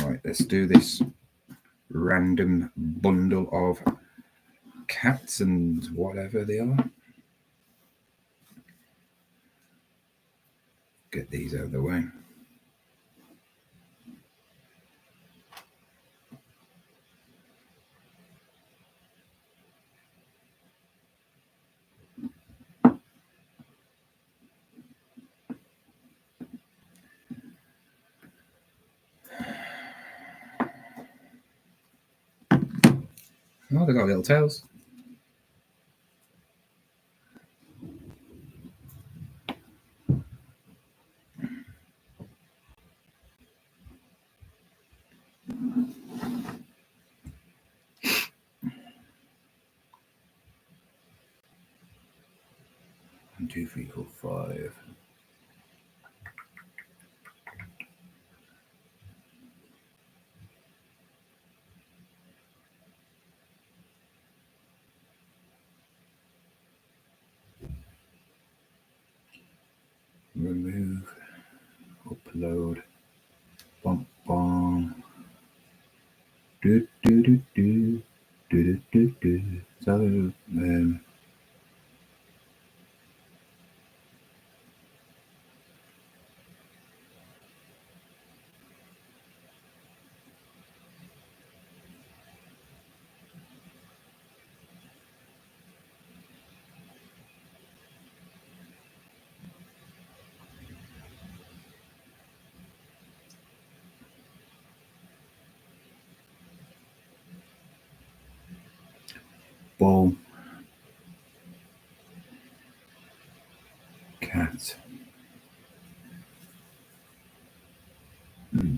All right, let's do this random bundle of cats and whatever they are. Get these out of the way. Oh, they got little tails. One, two, three, four, five. Remove, upload, bum bum. Do do do do do do do. So boom. Cat.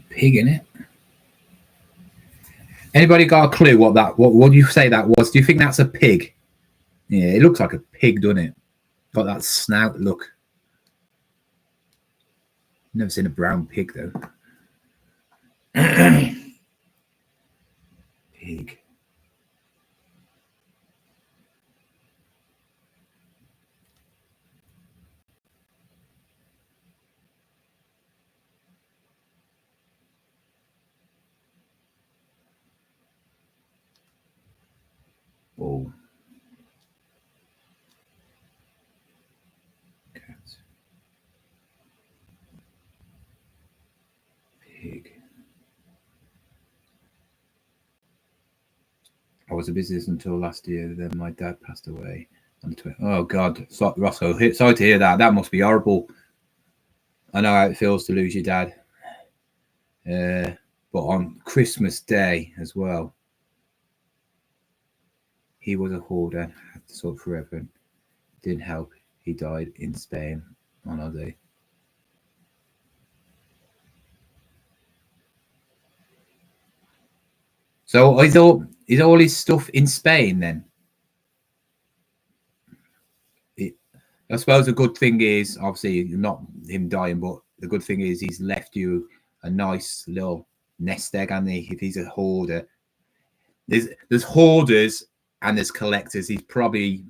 Pig in it. Anybody got a clue what do you say that was? Do you think that's a pig? Yeah, it looks like a pig, doesn't it? Got that snout look. Never seen a brown pig though. Pig. Oh. Cat. Pig. I was a business until last year. Then my dad passed away on the 20th. Oh God, Roscoe, sorry to hear that. That must be horrible. I know how it feels to lose your dad. But on Christmas Day as well, he was a hoarder, had to sort forever. Didn't help. He died in Spain on our day. So is all his stuff in Spain then? I suppose the good thing is, obviously, not him dying, but the good thing is he's left you a nice little nest egg, and if he's a hoarder, there's hoarders and there's collectors. He's probably,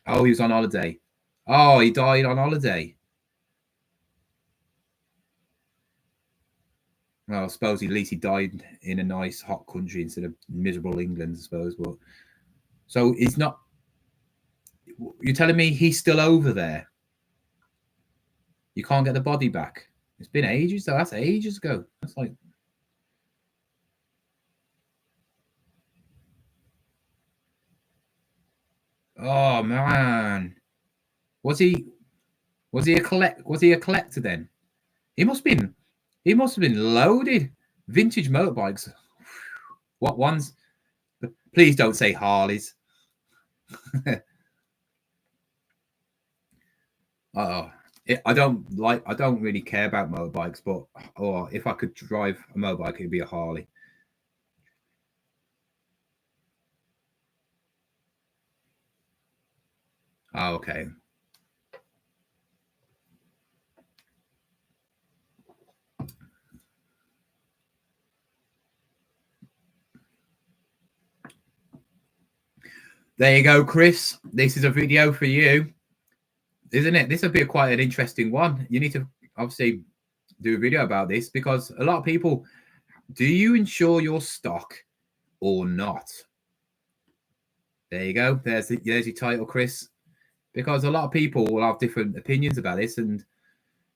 oh, he was on holiday. Oh, he died on holiday. Well, I suppose at least he died in a nice hot country instead of miserable England, I suppose. But so it's not. You're telling me he's still over there? You can't get the body back. It's been ages, though. That's ages ago. That's like. Oh man, was he a collector then? He must have been loaded. Vintage motorbikes. What ones? Please don't say Harleys. Oh, I don't really care about motorbikes, but if I could drive a motorbike, it'd be a Harley. Oh, okay. There you go, Chris. This is a video for you, isn't it? This would be quite an interesting one. You need to obviously do a video about this because a lot of people, do you insure your stock or not? There you go. There's your title, Chris. Because a lot of people will have different opinions about this, and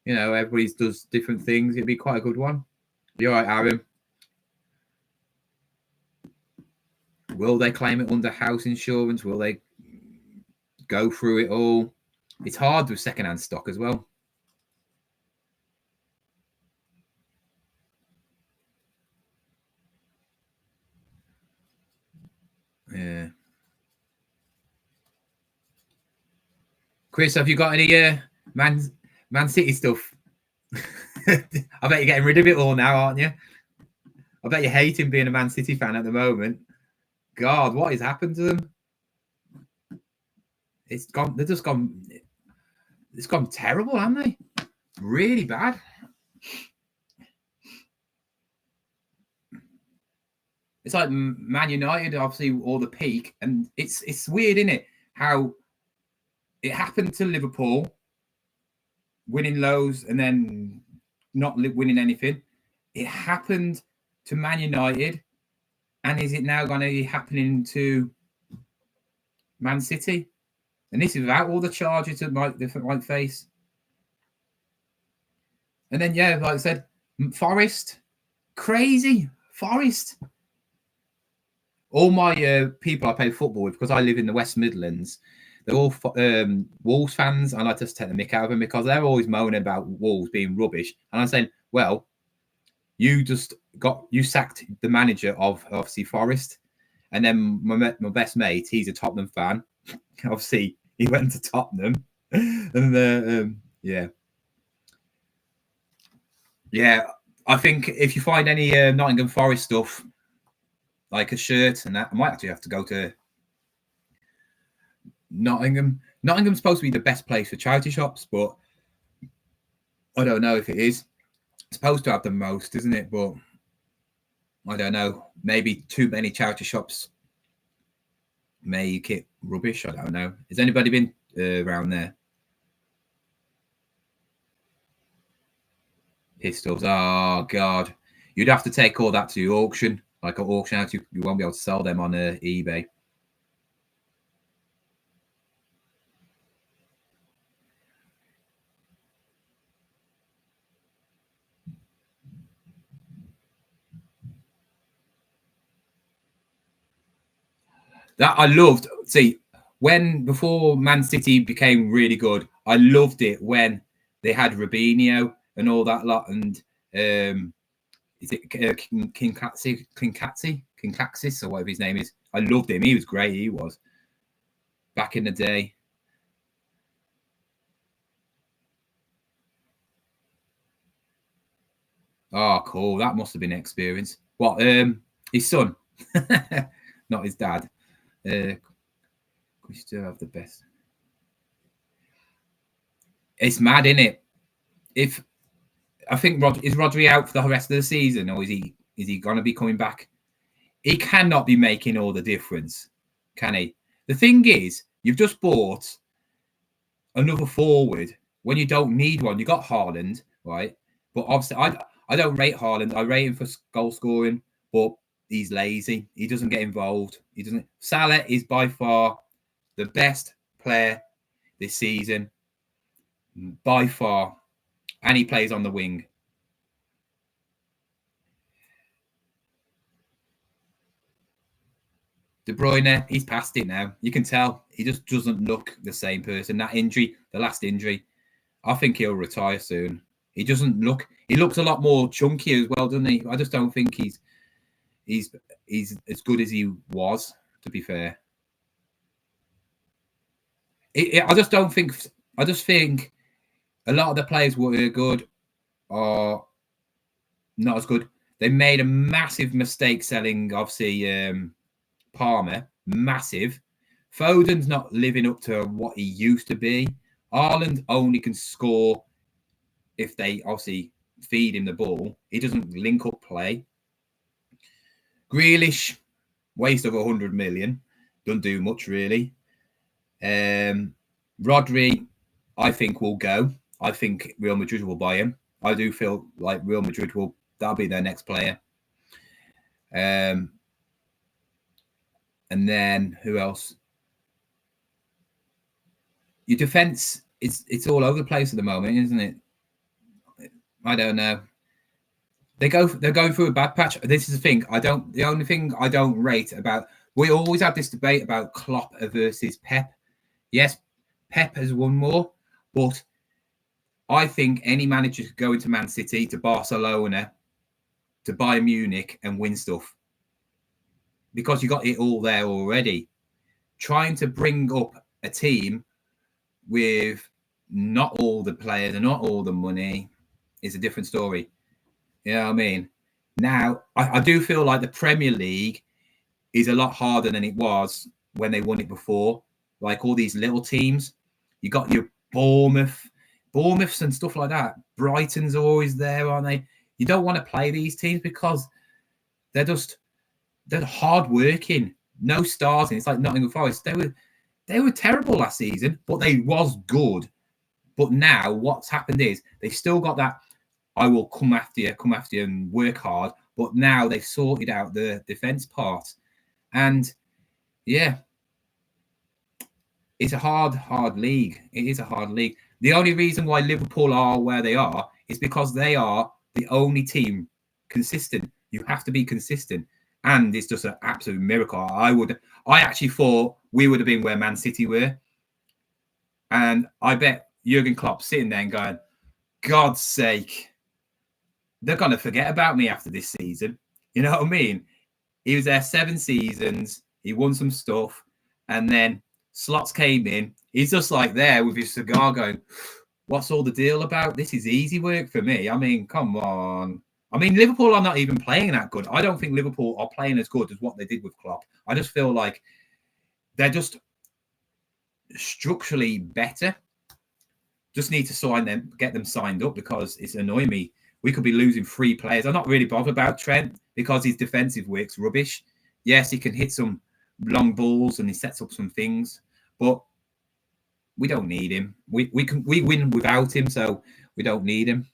you know, everybody does different things. It'd be quite a good one. You're right, Aaron. Will they claim it under house insurance? Will they go through it all? It's hard with secondhand stock as well. Yeah. Chris, have you got any Man City stuff? I bet you're getting rid of it all now, aren't you? I bet you're hating being a Man City fan at the moment. God, what has happened to them? It's gone. They've just gone. It's gone terrible, haven't they? Really bad. It's like Man United, obviously, all the peak, and it's weird, isn't it? How it happened to Liverpool, winning loads and then not winning anything. It happened to Man United, and is it now going to be happening to Man City? And this is without all the charges that might face. And then, yeah, like I said, Forest, crazy Forest. All my people I play football with, because I live in the West Midlands, they're all Wolves fans, and I just take the mick out of them because they're always moaning about Wolves being rubbish. And I'm saying, well, you sacked the manager of obviously Forest, and then my best mate, he's a Tottenham fan. Obviously, he went to Tottenham, and yeah. I think if you find any Nottingham Forest stuff, like a shirt and that, I might actually have to go to Nottingham. Nottingham's supposed to be the best place for charity shops, but I don't know if it is. It's supposed to have the most, isn't it? But I don't know. Maybe too many charity shops make it rubbish. I don't know. Has anybody been around there? Pistols. Oh, God. You'd have to take all that to the auction. Like an auction house, you won't be able to sell them on eBay. That I loved. See, before Man City became really good, I loved it when they had Robinho and all that lot, and is it King Kaxis or whatever his name is? I loved him. He was great. He was back in the day. Oh, cool. That must have been an experience. What? His son, not his dad. We still have the best. It's mad, isn't it? If I think is Rodri out for the rest of the season, or is he going to be coming back? He cannot be making all the difference, can he? The thing is, you've just bought another forward when you don't need one. You got Haaland, right? But obviously, I don't rate Haaland. I rate him for goal scoring, but he's lazy. He doesn't get involved. He doesn't. Salah is by far the best player this season, by far, and he plays on the wing. De Bruyne, he's past it now. You can tell he just doesn't look the same person. That injury, the last injury, I think he'll retire soon. He doesn't look. He looks a lot more chunky as well, doesn't he? I just don't think he's as good as he was. To be fair, I just don't think. I just think a lot of the players who are good are not as good. They made a massive mistake selling, obviously, Palmer. Massive. Foden's not living up to what he used to be. Haaland only can score if they obviously feed him the ball. He doesn't link up play. Grealish, waste of 100 million. Doesn't do much, really. Rodri, I think, will go. I think Real Madrid will buy him. I do feel like Real Madrid that'll be their next player. And then who else? Your defense, it's all over the place at the moment, isn't it? I don't know. They're going through a bad patch. This is the thing. The only thing I don't rate about, we always have this debate about Klopp versus Pep. Yes, Pep has won more, but I think any manager could go into Man City, to Barcelona, to Bayern Munich and win stuff, because you got it all there already. Trying to bring up a team with not all the players and not all the money is a different story. You know what I mean? Now, I do feel like the Premier League is a lot harder than it was when they won it before. Like all these little teams, you got your Bournemouths and stuff like that. Brighton's always there, aren't they? You don't want to play these teams because they're hard working, no stars, and it's like Nottingham Forest. They were terrible last season, but they was good. But now what's happened is they've still got that, I will come after you and work hard. But now they've sorted out the defense part. And yeah, it's a hard league. It is a hard league. The only reason why Liverpool are where they are is because they are the only team consistent. You have to be consistent. And it's just an absolute miracle. I actually thought we would have been where Man City were. And I bet Jurgen Klopp sitting there and going, God's sake, they're going to forget about me after this season. You know what I mean? He was there 7 seasons. He won some stuff. And then Slots came in. He's just like there with his cigar going, what's all the deal about? This is easy work for me. I mean, come on. I mean, Liverpool are not even playing that good. I don't think Liverpool are playing as good as what they did with Klopp. I just feel like they're just structurally better. Just need to get them signed up, because it's annoying me. We could be losing 3 players. I'm not really bothered about Trent because his defensive work's rubbish. Yes, he can hit some long balls and he sets up some things, but we don't need him. We win without him, so we don't need him.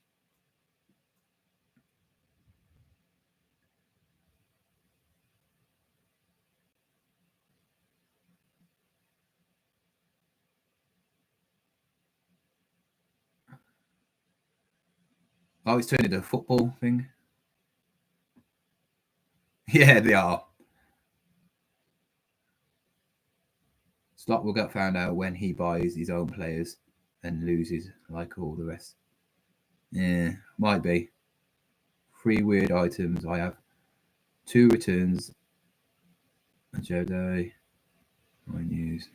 Oh, it's turned into a football thing. Yeah, they are. Slot will get found out when he buys his own players and loses like all the rest. Yeah, might be. 3 weird items. I have 2 returns. A Jedi. My news.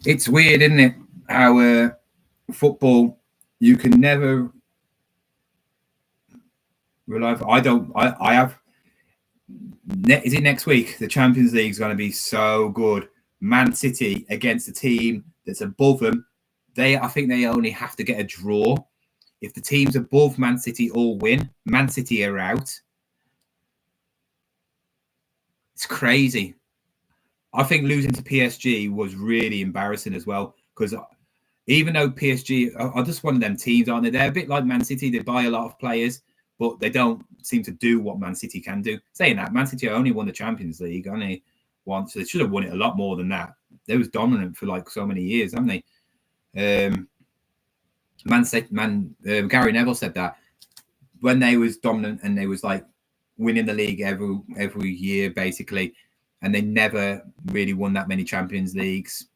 It's weird, isn't it? How football, you can never rely. I have. Is it next week? The Champions League is going to be so good. Man City against a team that's above them. I think they only have to get a draw. if the teams above Man City all win, Man City are out. It's crazy. I think losing to PSG was really embarrassing as well, because even though PSG are just one of them teams, aren't they? They're a bit like Man City. They buy a lot of players, but they don't seem to do what Man City can do. Saying that, Man City only won the Champions League only once. So they should have won it a lot more than that. They was dominant for like so many years, haven't they? Gary Neville said that when they was dominant and they was like winning the league every year basically, and they never really won that many Champions Leagues.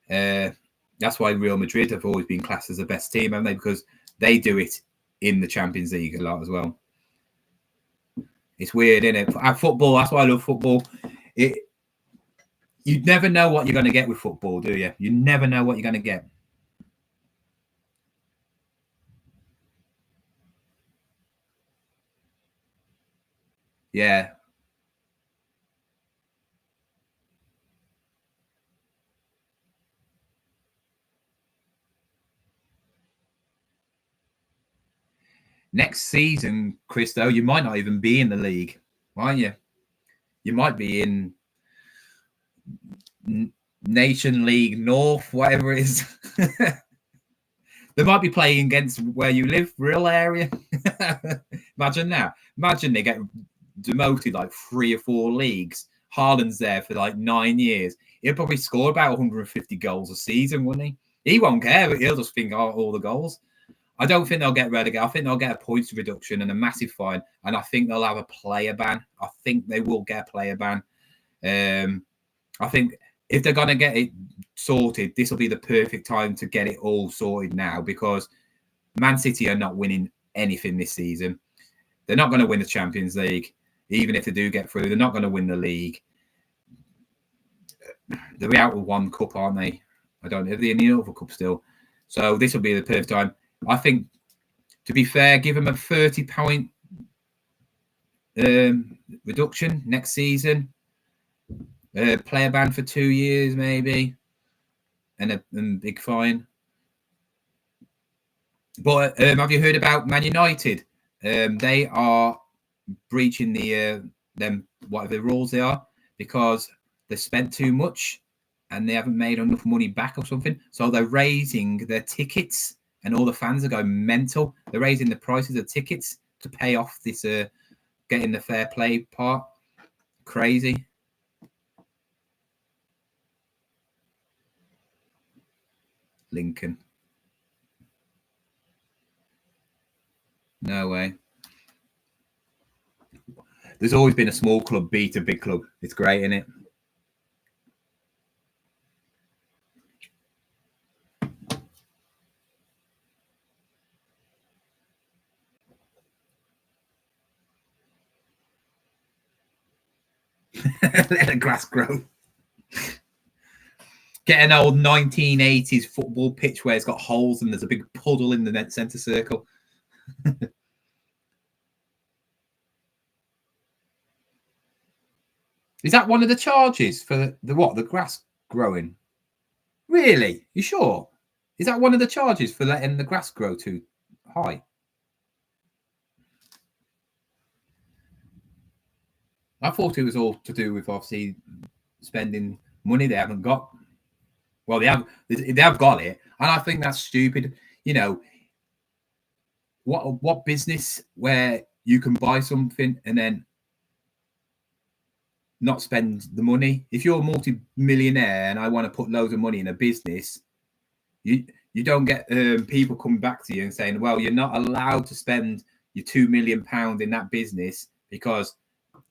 That's why Real Madrid have always been classed as the best team, haven't they? Because they do it in the Champions League a lot as well. It's weird, isn't it? Football, that's why I love football. You never know what you're going to get with football, do you? You never know what you're going to get. Yeah. Next season, Chris, though, you might not even be in the league, might you? You might be in Nation League North, whatever it is. They might be playing against where you live, real area. Imagine that. Imagine they get demoted like 3 or 4 leagues. Haaland's there for like 9 years. He'll probably score about 150 goals a season, wouldn't he? He won't care. He'll just think, oh, all the goals. I don't think they'll get relegated. I think they'll get a points reduction and a massive fine. And I think they'll have a player ban. I think they will get a player ban. I think if they're going to get it sorted, this will be the perfect time to get it all sorted now, because Man City are not winning anything this season. They're not going to win the Champions League. Even if they do get through, they're not going to win the league. They're out of one cup, aren't they? I don't know. They're in the other cup still. So this will be the perfect time. I think, to be fair, give them a 30-point reduction next season. Player ban for 2 years, maybe, and a big fine. But have you heard about Man United? They are breaching them whatever rules they are, because they spent too much and they haven't made enough money back or something. So they're raising their tickets, and all the fans are going mental. They're raising the prices of tickets to pay off this getting the fair play part. Crazy. Lincoln. No way. There's always been a small club beat a big club. It's great, isn't it? Let the grass grow. Get an old 1980s football pitch where it's got holes and there's a big puddle in the net centre circle. Is that one of the charges for the what? The grass growing? Really? You sure? Is that one of the charges for letting the grass grow too high? I thought it was all to do with obviously spending money they haven't got. Well, they have got it, and I think that's stupid. You know, what business where you can buy something and then not spend the money? If you're a multi-millionaire and I want to put loads of money in a business, you don't get people coming back to you and saying, well, you're not allowed to spend your £2 million in that business because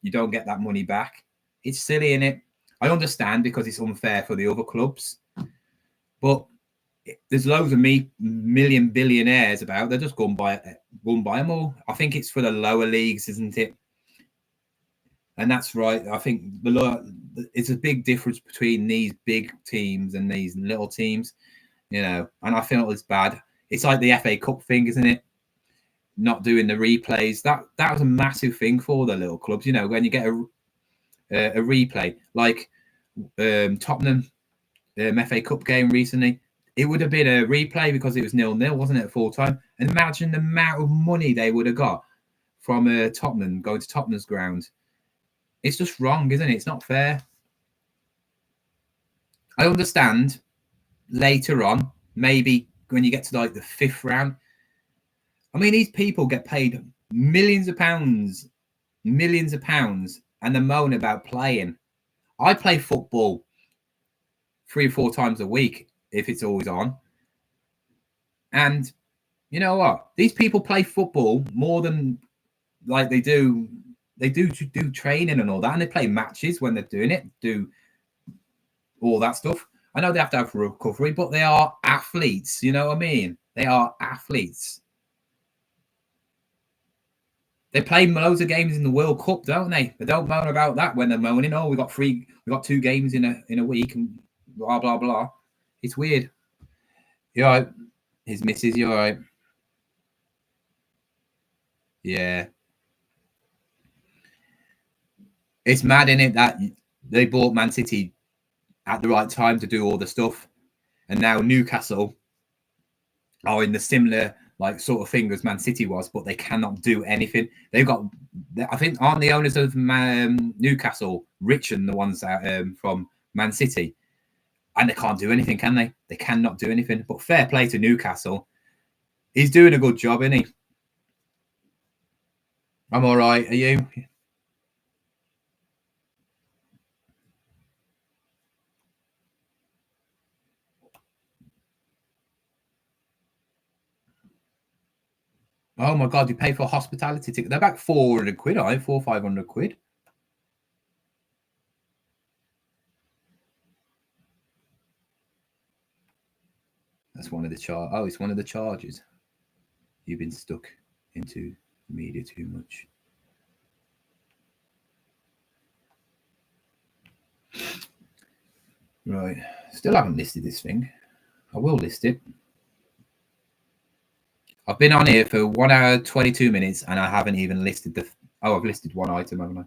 you don't get that money back. It's silly, innit? I understand because it's unfair for the other clubs, but there's loads of million billionaires about. They're just go and buy them all. I think it's for the lower leagues, isn't it? And that's right. I think it's a big difference between these big teams and these little teams, you know. And I feel it's bad. It's like the FA Cup thing, isn't it? Not doing the replays. That was a massive thing for the little clubs. You know, when you get a replay like Tottenham FA Cup game recently, it would have been a replay because it was 0-0, wasn't it, at full time? Imagine the amount of money they would have got from Tottenham going to Tottenham's ground. It's just wrong, isn't it? It's not fair. I understand later on, maybe when you get to like the 5th round. I mean, these people get paid millions of pounds, and they moan about playing. I play football 3 or 4 times a week if it's always on. And you know what? These people play football more than like they do training and all that, and they play matches when they're doing it, do all that stuff. I know they have to have recovery, but they are athletes. You know what I mean? They are athletes. They play loads of games in the World Cup, don't they? They don't moan about that when they're moaning. Oh, we got 2 games in a week, and blah blah blah. It's weird. You're right. His missus, you're right. Yeah. It's mad, isn't it, that they bought Man City at the right time to do all the stuff, and now Newcastle are in the similar like sort of thing as Man City was, but they cannot do anything. They've got, I think, aren't the owners of Newcastle richer than the ones from Man City? And they can't do anything, can they? They cannot do anything. But fair play to Newcastle. He's doing a good job, isn't he? I'm all right. Are you? Oh my God, you pay for a hospitality ticket. They're about 400 quid, aren't they? 400 or 500 quid. That's one of the charges. Oh, it's one of the charges. You've been stuck into the media too much. Right. Still haven't listed this thing. I will list it. I've been on here for 1 hour, 22 minutes, and I haven't even listed the... Oh, I've listed one item, haven't I?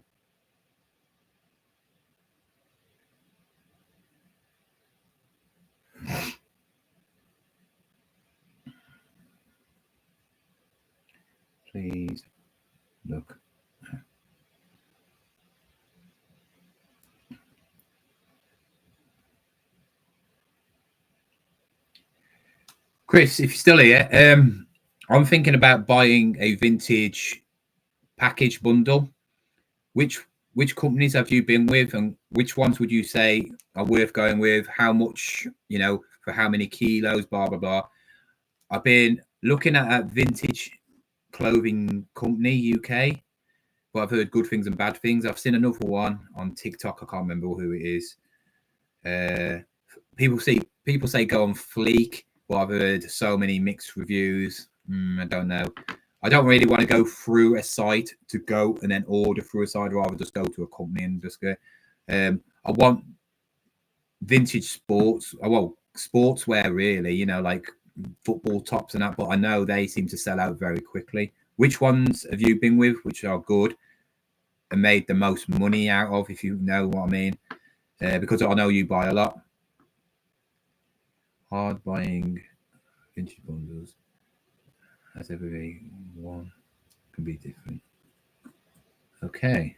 Please look. Chris, if you're still here, I'm thinking about buying a vintage package bundle. Which companies have you been with, and which ones would you say are worth going with? How much, you know, for how many kilos, blah, blah, blah. I've been looking at a vintage clothing company, UK, but I've heard good things and bad things. I've seen another one on TikTok. I can't remember who it is. People say go on Fleek, but I've heard so many mixed reviews. I don't know. I don't really want to go through a site to go and then order through a site. I'd rather just go to a company and just go. I want vintage sports. Well, sportswear, really, you know, like football tops and that. But I know they seem to sell out very quickly. Which ones have you been with, which are good and made the most money out of, if you know what I mean? Because I know you buy a lot. Hard buying vintage bundles. As every one can be different. Okay.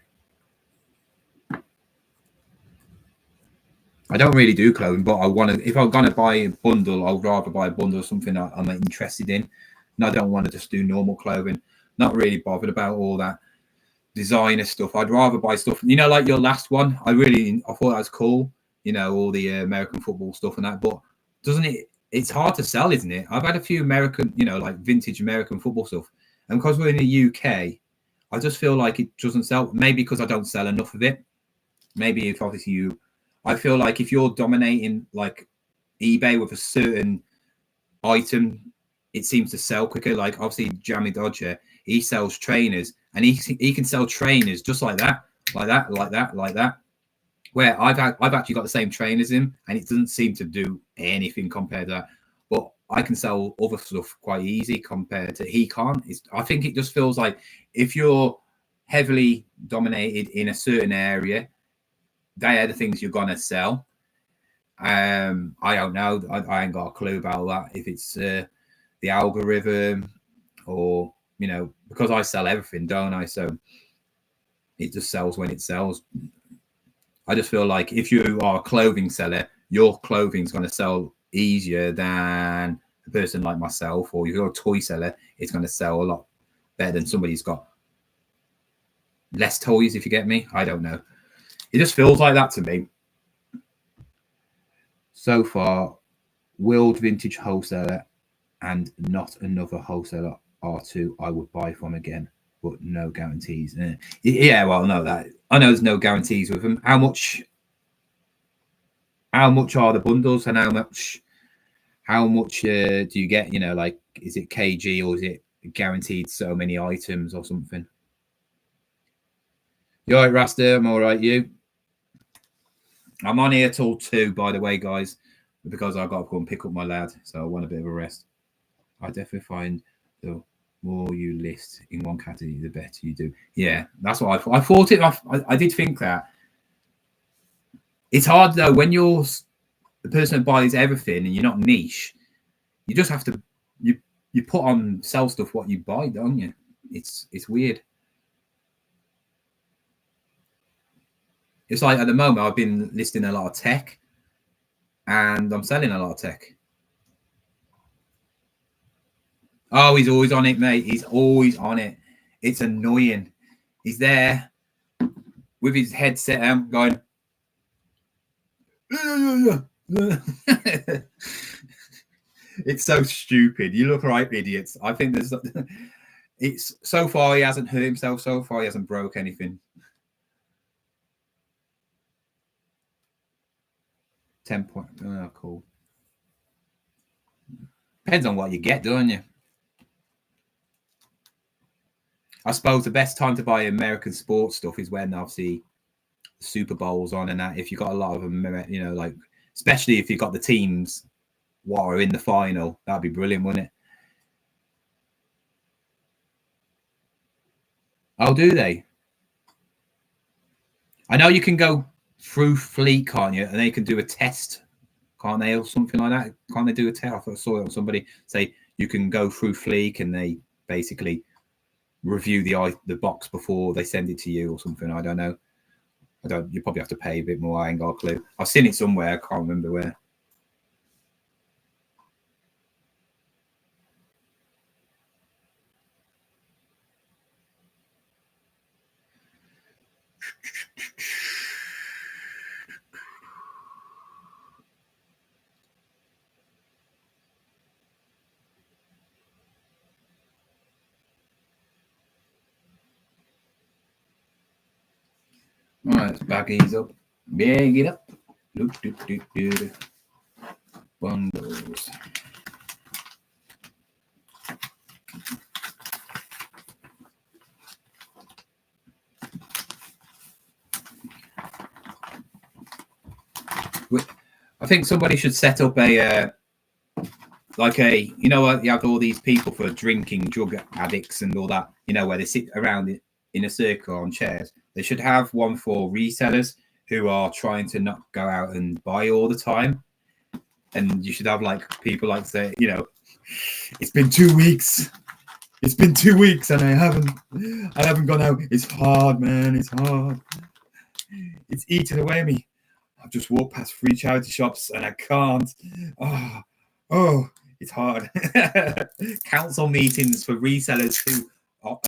I don't really do clothing, but I want to. If I'm gonna buy a bundle, I'd rather buy a bundle of something that I'm interested in. And I don't want to just do normal clothing. Not really bothered about all that designer stuff. I'd rather buy stuff. You know, like your last one. I thought that was cool. You know, all the American football stuff and that. But doesn't it? It's hard to sell, isn't it? I've had a few American, you know, like vintage American football stuff. And because we're in the UK, I just feel like it doesn't sell. Maybe because I don't sell enough of it. Maybe if obviously I feel like if you're dominating like eBay with a certain item, it seems to sell quicker. Like obviously Jamie Dodger, he sells trainers, and he can sell trainers just like that. Where I've actually got the same trainers in, and it doesn't seem to do anything compared to that. But I can sell other stuff quite easy compared to he can't. I think it just feels like if you're heavily dominated in a certain area, they are the things you're gonna sell. I don't know. I ain't got a clue about that. If it's the algorithm, or, you know, because I sell everything, don't I? So it just sells when it sells. I just feel like if you are a clothing seller, your clothing's going to sell easier than a person like myself, or if you're a toy seller, it's going to sell a lot better than somebody who's got less toys, if you get me. I don't know. It just feels like that to me. So far, World Vintage Wholesaler and not another wholesaler R2 I would buy from again, but no guarantees. Yeah, well, no, that I know there's no guarantees with them. How much are the bundles, and how much do you get? You know, like, is it kg or is it guaranteed so many items or something? You all right, Rasta? I'm all right. You? I'm on here till 2, by the way, guys, because I've got to go and pick up my lad, so I want a bit of a rest. I definitely find the more you list in one category, the better you do. Yeah, that's what I thought. I did think that. It's hard though when you're the person that buys everything and you're not niche. You just have to you put on sell stuff what you buy, don't you? It's weird. It's like at the moment I've been listing a lot of tech, and I'm selling a lot of tech. Oh, he's always on it, mate. He's always on it. It's annoying. He's there with his headset on, going. It's so stupid. You look right, idiots. I think there's. It's so far he hasn't hurt himself. So far he hasn't broke anything. 10 point. Oh, cool. Depends on what you get, don't you? I suppose the best time to buy American sports stuff is when obviously Super Bowl's on and that. If you've got a lot of them, you know, like especially if you've got the teams what are in the final, that'd be brilliant, wouldn't it? Oh, do they? I know you can go through Fleet, can't you? And they can do a test, can't they, or something like that? Can't they do a test? I saw it on somebody say you can go through Fleet and they basically review the box before they send it to you or something. I don't know. You probably have to pay a bit more. I ain't got a clue. I've seen it somewhere. I can't remember where. All right, let's back these up. Bag it up. Bundles. I think somebody should set up a you know what, you have all these people for drinking, drug addicts and all that, you know, where they sit around in a circle on chairs. They should have one for resellers who are trying to not go out and buy all the time. And you should have like people like say, you know, it's been 2 weeks. It's been 2 weeks and I haven't gone out. It's hard, man. It's hard. It's eating away at me. I've just walked past 3 charity shops and I can't. Oh, it's hard. Council meetings for resellers who are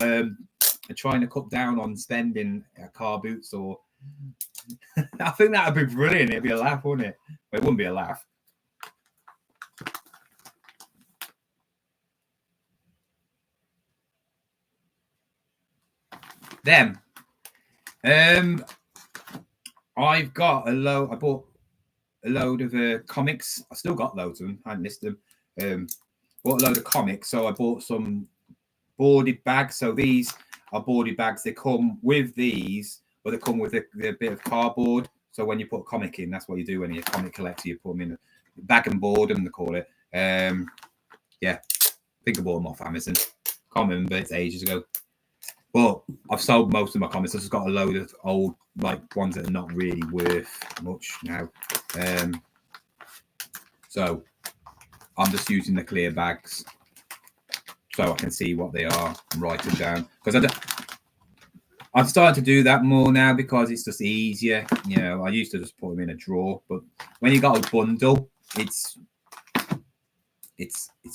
trying to cut down on spending car boots or. I think that would be brilliant. It'd be a laugh, wouldn't it? Well, it wouldn't be a laugh. Them. I've got a load. I bought a load of comics. I still got loads of them. I hadn't listed them. Bought a load of comics. So I bought some boarded bags. So these are boarded bags. They come with these, but they come with a bit of cardboard. So when you put a comic in, that's what you do when you're a comic collector. You put them in a bag and board them, they call it. Yeah, I think I bought them off Amazon. Can't remember, it's ages ago. But I've sold most of my comics. I've just got a load of old, like ones that are not really worth much now. So I'm just using the clear bags so I can see what they are and write them down. Because I've started to do that more now because it's just easier. You know, I used to just put them in a drawer, but when you got a bundle, it's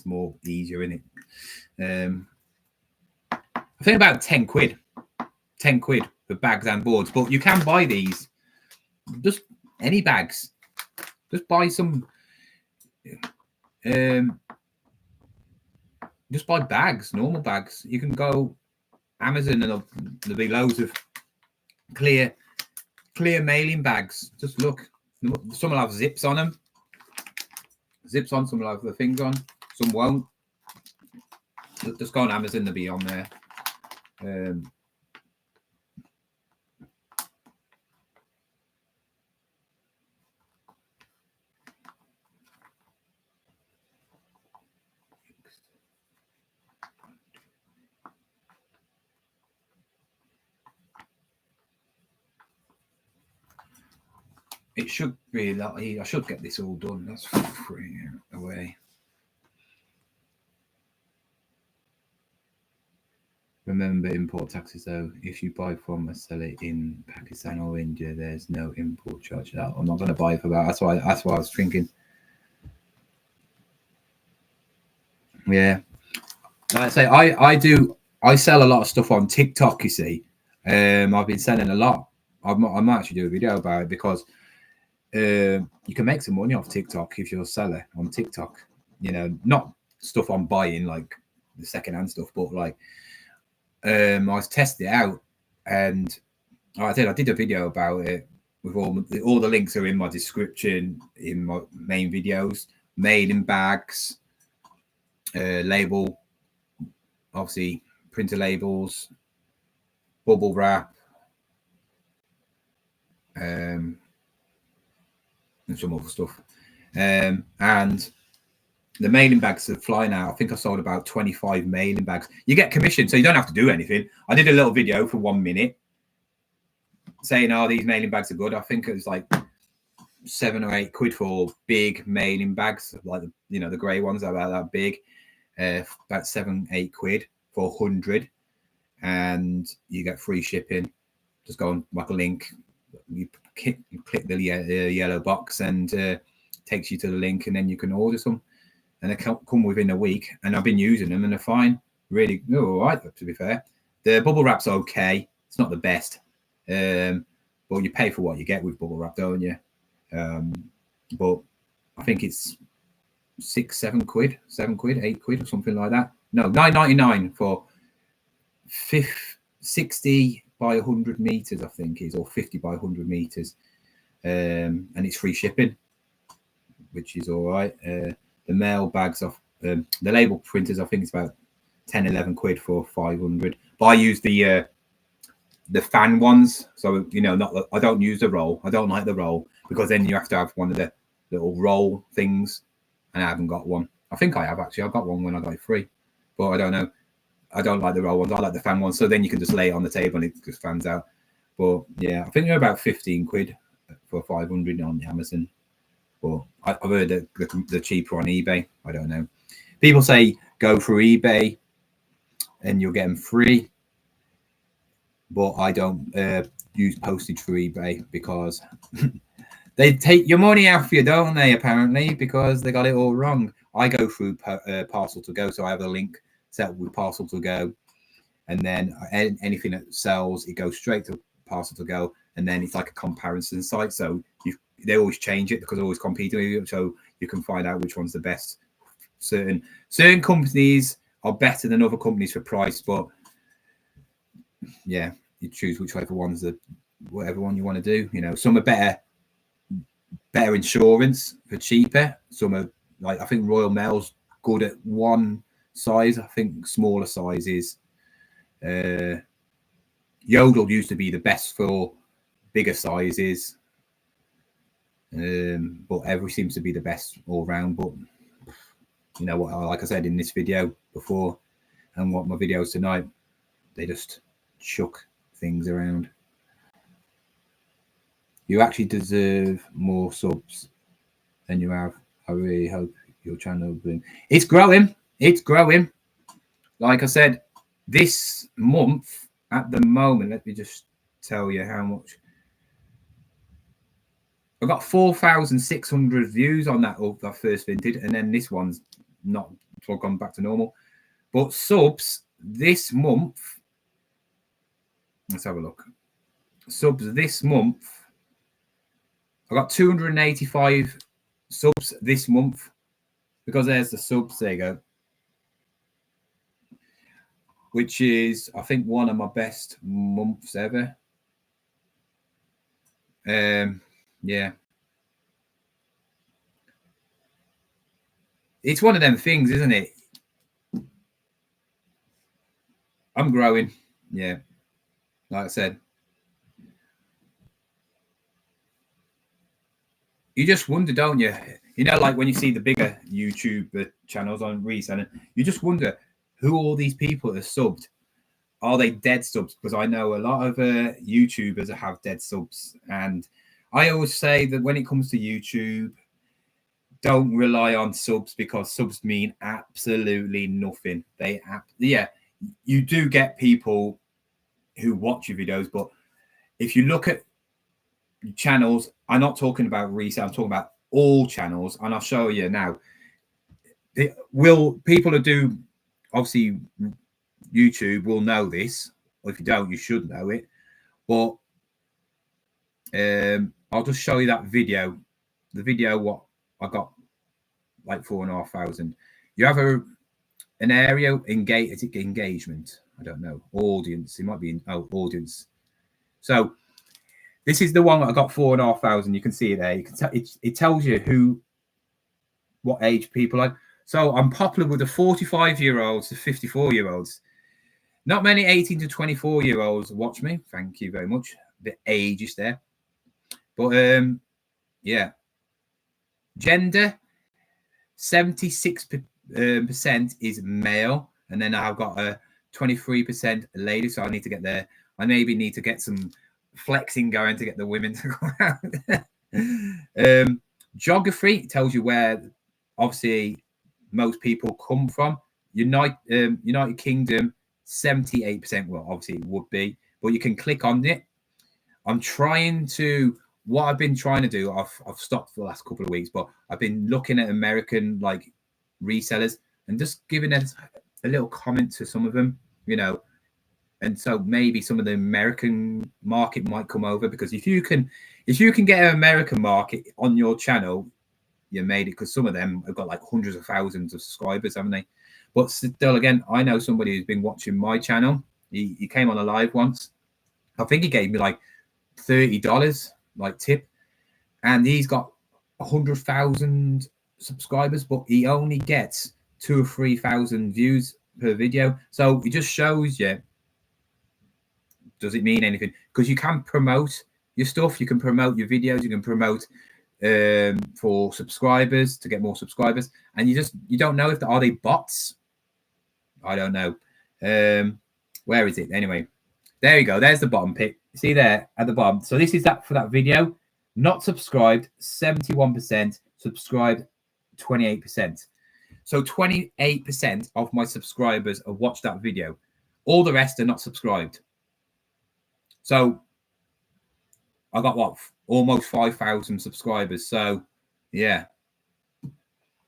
more easier, isn't it? I think about 10 quid. 10 quid for bags and boards, but you can buy these, just any bags. Just buy some, just buy bags, normal bags. You can go Amazon and there'll be loads of clear mailing bags. Just look, some will have zips on them. Zips on, some will have the things on, some won't. Just go on Amazon, they'll be on there. It should be that I should get this all done. That's free away. Remember import taxes though. If you buy from a seller in Pakistan or India, there's no import charge. I'm not going to buy for that. That's why I was thinking. Yeah, like I say, I sell a lot of stuff on TikTok. You see, I've been selling a lot. I might actually do a video about it because you can make some money off TikTok if you're a seller on TikTok. You know, not stuff I'm buying like the secondhand stuff, but like I tested it out, and I did a video about it with all the links are in my description in my main videos. Mailing bags, label, obviously printer labels, bubble wrap, and some other stuff. And the mailing bags are flying out. I think I sold about 25 mailing bags. You get commission, so you don't have to do anything. I did a little video for 1 minute saying, oh, these mailing bags are good. I think it was like 7 or 8 quid for big mailing bags, like the grey ones about that big. About 7-8 quid for 100, and you get free shipping. Just go on like a link, you click the yellow box, and takes you to the link, and then you can order some, and they come within a week. And I've been using them, and they're fine. Really, all right. To be fair, the bubble wrap's okay. It's not the best, but you pay for what you get with bubble wrap, don't you? But I think it's 7 quid, 8 quid, or something like that. No, £9.99 for 60 by 100 meters, I think is, or 50 by 100 meters, and it's free shipping, which is all right. The mail bags off the label printers, I think it's about 10-11 quid for 500. But I use the fan ones, so I don't use the roll. I don't like the roll because then you have to have one of the little roll things, and I haven't got one. I think I have actually. I got one when I got it free, but I don't know. I don't like the roll ones. I like the fan ones. So then you can just lay it on the table and it just fans out. But yeah, I think they're about 15 quid for 500 on Amazon. But I've heard that the cheaper on eBay. I don't know. People say go for eBay and you'll get them free. But I don't use postage for eBay because they take your money out for you, don't they, apparently, because they got it all wrong. I go through Parcel to Go, so I have a link set up with Parcel to Go, and then anything that sells, it goes straight to Parcel to Go, and then it's like a comparison site. So they always change it because they're always competing with you, so you can find out which one's the best. Certain companies are better than other companies for price, but yeah, you choose whichever one's whatever one you want to do. Some are better insurance for cheaper. Some are like, I think Royal Mail's good at one size. I think smaller sizes. Yodel used to be the best for bigger sizes, but EVRI seems to be the best all round. But what, like I said in this video before, and what my videos tonight, they just chuck things around. You actually deserve more subs than you have. I really hope your channel will boom. It's growing. Like I said, this month at the moment, let me just tell you how much. I've got 4,600 views on that first vintage, and then this one's not gone back to normal. But subs this month, let's have a look. Subs this month, I got 285 subs this month, because there's the subs. There you go. Which is, I think, one of my best months ever. Yeah. It's one of them things, isn't it? I'm growing. Yeah. Like I said. You just wonder, don't you? You know, like when you see the bigger YouTube channels on reselling, you just wonder who all these people are subbed. Are they dead subs? Because I know a lot of YouTubers have dead subs. And I always say that when it comes to YouTube, don't rely on subs, because subs mean absolutely nothing. Yeah, you do get people who watch your videos, but if you look at channels, I'm not talking about resale, I'm talking about all channels, and I'll show you now. Will people who do, obviously, YouTube will know this, or if you don't, you should know it. But I'll just show you that video. The video what I got, like 4,500. You have an area engagement. I don't know, audience. It might be audience. So this is the one that I got 4,500. You can see it there. You can it tells you what age people are. So I'm popular with the 45-year-olds to 54-year-olds. Not many 18 to 24-year-olds watch me. Thank you very much. The age is there. But yeah. Gender, 76% is male. And then I've got a 23% lady. So I need to get there. I maybe need to get some flexing going to get the women to go out. Geography tells you where, obviously, most people come from. United Kingdom, 78%. Well, obviously it would be, but you can click on it. What I've been trying to do, I've stopped for the last couple of weeks, but I've been looking at American like resellers and just giving a little comment to some of them, you know. And so maybe some of the American market might come over, because if you can get an American market on your channel, you made it, because some of them have got like hundreds of thousands of subscribers, haven't they? But still, again, I know somebody who's been watching my channel. He came on a live once. I think he gave me like $30 like tip, and he's got 100,000 subscribers, but he only gets 2,000 or 3,000 views per video. So it just shows you, does it mean anything? Because you can promote your stuff, you can promote your videos, you can promote for subscribers, to get more subscribers, and you don't know are they bots. I don't know. Where is it anyway? There you go. There's the bottom pick. See there at the bottom. So this is that for that video. Not subscribed, 71%. Subscribed, 28%. So 28% of my subscribers have watched that video. All the rest are not subscribed. So I got what? Almost 5,000 subscribers. So yeah,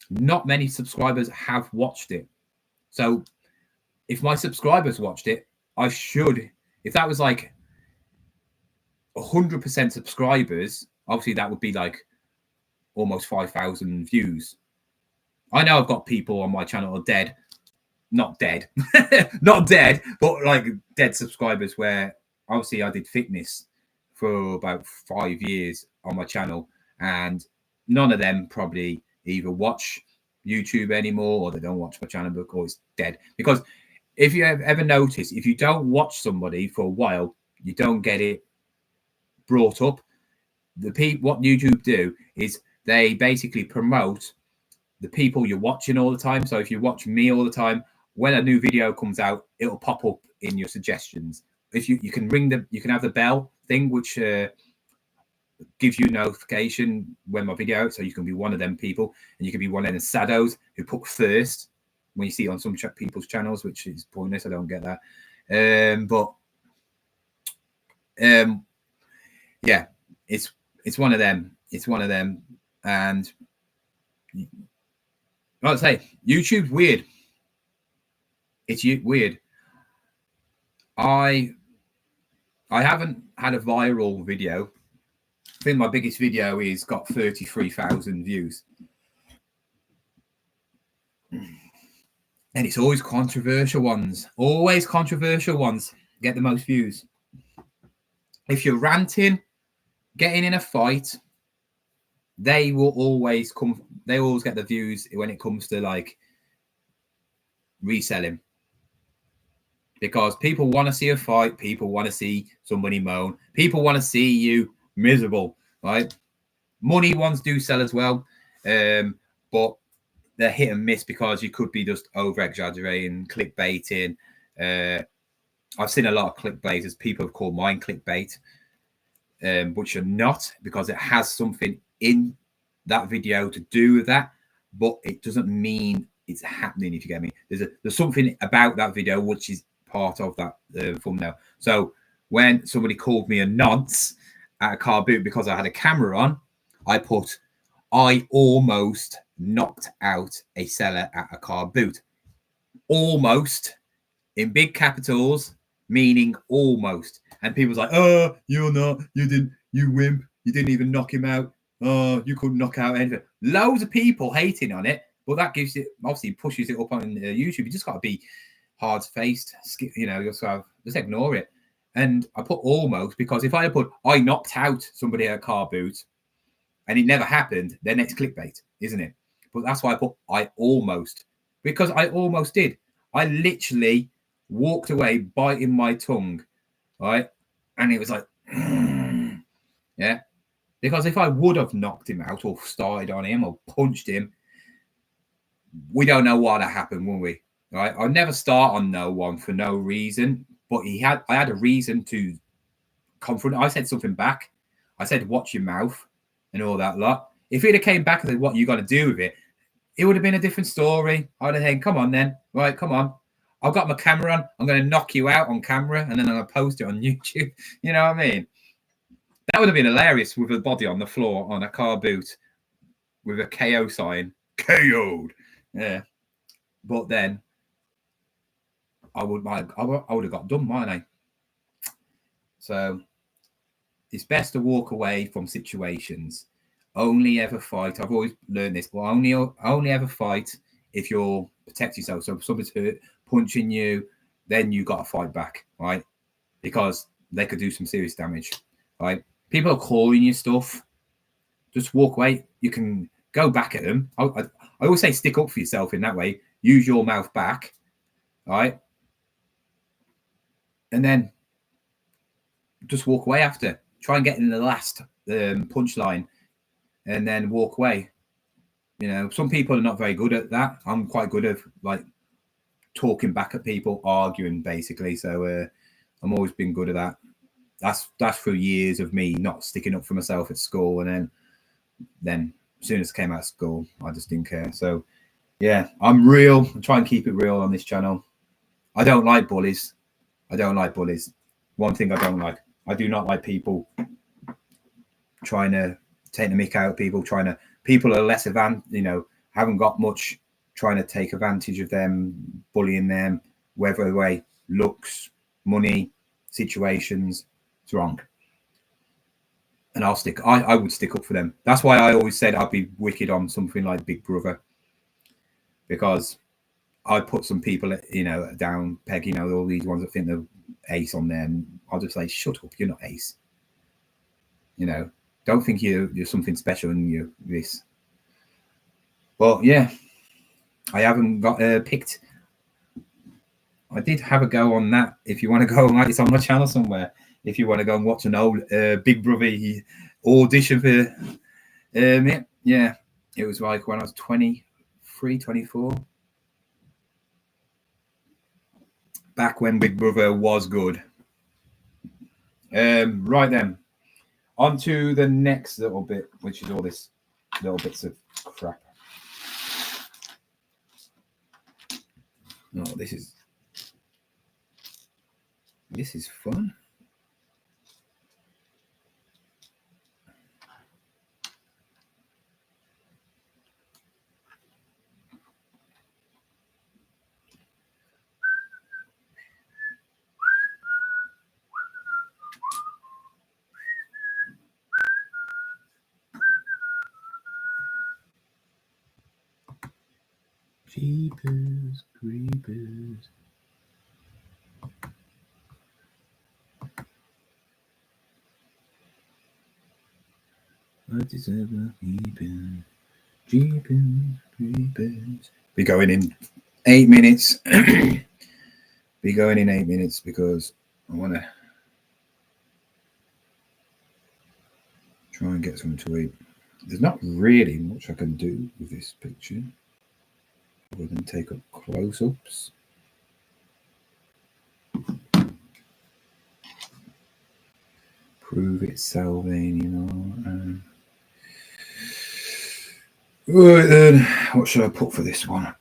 not many subscribers have watched it. So if my subscribers watched it, I should, if that was like 100% subscribers, obviously that would be like almost 5,000 views. I know I've got people on my channel are dead, not dead, not dead, but like dead subscribers, where obviously I did fitness for about 5 years on my channel, and none of them probably either watch YouTube anymore, or they don't watch my channel because it's dead. Because if you have ever noticed, if you don't watch somebody for a while, you don't get it brought up. What YouTube do is they basically promote the people you're watching all the time. So if you watch me all the time, when a new video comes out, it'll pop up in your suggestions. If you can you can have the bell thing, which gives you notification when my video out, so you can be one of them people, and you can be one of the saddos who put first. when you see it on some people's channels, which is pointless. I don't get that. Yeah, it's one of them. It's one of them. And I'd say YouTube's weird. It's weird. I haven't had a viral video. I think my biggest video is got 33,000 views. And it's always controversial ones. Always controversial ones get the most views. If you're ranting, getting in a fight, they will always come. They always get the views when it comes to like reselling. Because people want to see a fight. People want to see somebody moan. People want to see you miserable, right? Money ones do sell as well. But they're hit and miss because you could be just over-exaggerating, clickbaiting. I've seen a lot of clickbait, as people have called mine clickbait, which are not, because it has something in that video to do with that, but it doesn't mean it's happening, if you get me. There's something about that video which is part of that thumbnail. So when somebody called me a nonce at a car boot because I had a camera on, I put, I almost knocked out a seller at a car boot. Almost, in big capitals, meaning almost. And people's like, oh, you're not, you didn't, you wimp, you didn't even knock him out. Oh, you couldn't knock out anything. Loads of people hating on it, but that gives it, obviously pushes it up on YouTube. You just got to be hard-faced, you know, just ignore it. And I put almost, because if I had put, I knocked out somebody at a car boot, and it never happened, then it's clickbait, isn't it? But that's why I put I almost, because I almost did. I literally walked away biting my tongue, right? And it was like, yeah. Because if I would have knocked him out or started on him or punched him, we don't know what happened, will we? Right? I'll never start on no one for no reason, but I had a reason to confront. I said something back. I said, watch your mouth and all that lot. If he'd have came back and said, what you got to do with it, it would have been a different story. I'd have said, come on then. Right, come on. I've got my camera on. I'm going to knock you out on camera, and then I'm going to post it on YouTube. You know what I mean? That would have been hilarious with a body on the floor on a car boot with a KO sign. KO'd. Yeah. But then I would have got done, mightn't I? So it's best to walk away from situations. Only ever fight. I've always learned this, but only ever fight if you're protect yourself. So if somebody's hurt, punching you, then you got to fight back, right? Because they could do some serious damage, right? People are calling you stuff. Just walk away. You can go back at them. I always say stick up for yourself in that way. Use your mouth back, right? And then just walk away after. Try and get in the last punchline and then walk away. You know, some people are not very good at that. I'm quite good at like talking back at people, arguing basically. So I'm always been good at that. That's through years of me not sticking up for myself at school, and then as soon as I came out of school, I just didn't care. So yeah, I'm real. I try and keep it real on this channel. I don't like bullies. I don't like bullies. One thing I don't like. I do not like people trying to take the mick out of people, people are less advanced, you know, haven't got much, trying to take advantage of them, bullying them, whether way, looks, money, situations. It's wrong. And I would stick up for them. That's why I always said I'd be wicked on something like Big Brother, because I put some people, you know, down peg, you know, all these ones that think they're ace on there, and I'll just say, shut up, you're not ace. You know, don't think you're something special in you this. But yeah, I haven't got picked. I did have a go on that. If you want to go, like, it's on my channel somewhere. If you want to go and watch an old Big Brother audition for yeah, it was like when I was 23, 24. Back when Big Brother was good. Right then, on to the next little bit, which is all this little bits of crap. Oh, this is fun. Jeepers creepers. I deserve a peeping. Jeepers creepers. Be going in 8 minutes. Be going in 8 minutes because I want to try and get something to eat. There's not really much I can do with this picture other than take up close-ups. Prove it, Salvania. Right then, what should I put for this one?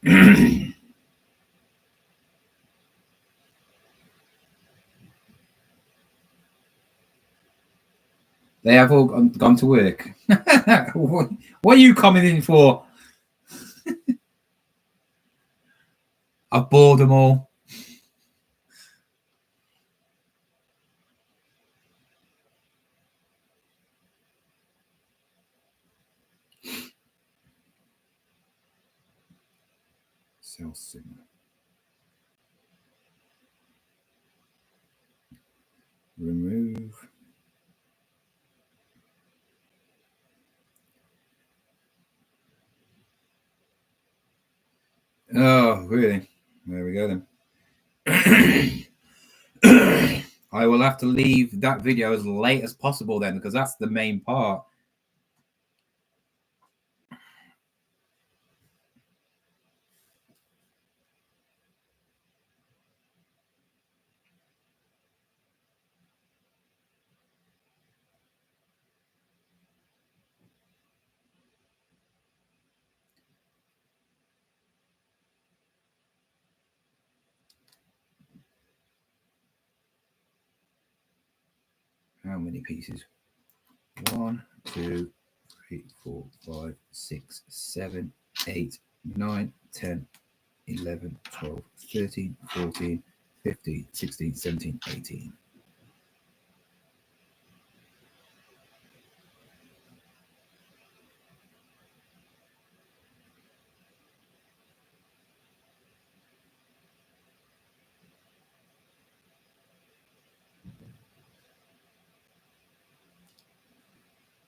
They have all gone to work. What are you coming in for? I've bored them all. Cell signal. Remove. Oh, really? There we go then. I will have to leave that video as late as possible then, because that's the main part. How many pieces? 1, 2, 3, 4, 5, 6, 7, 8, 9, 10, 11, 12, 13, 14, 15, 16, 17, 18.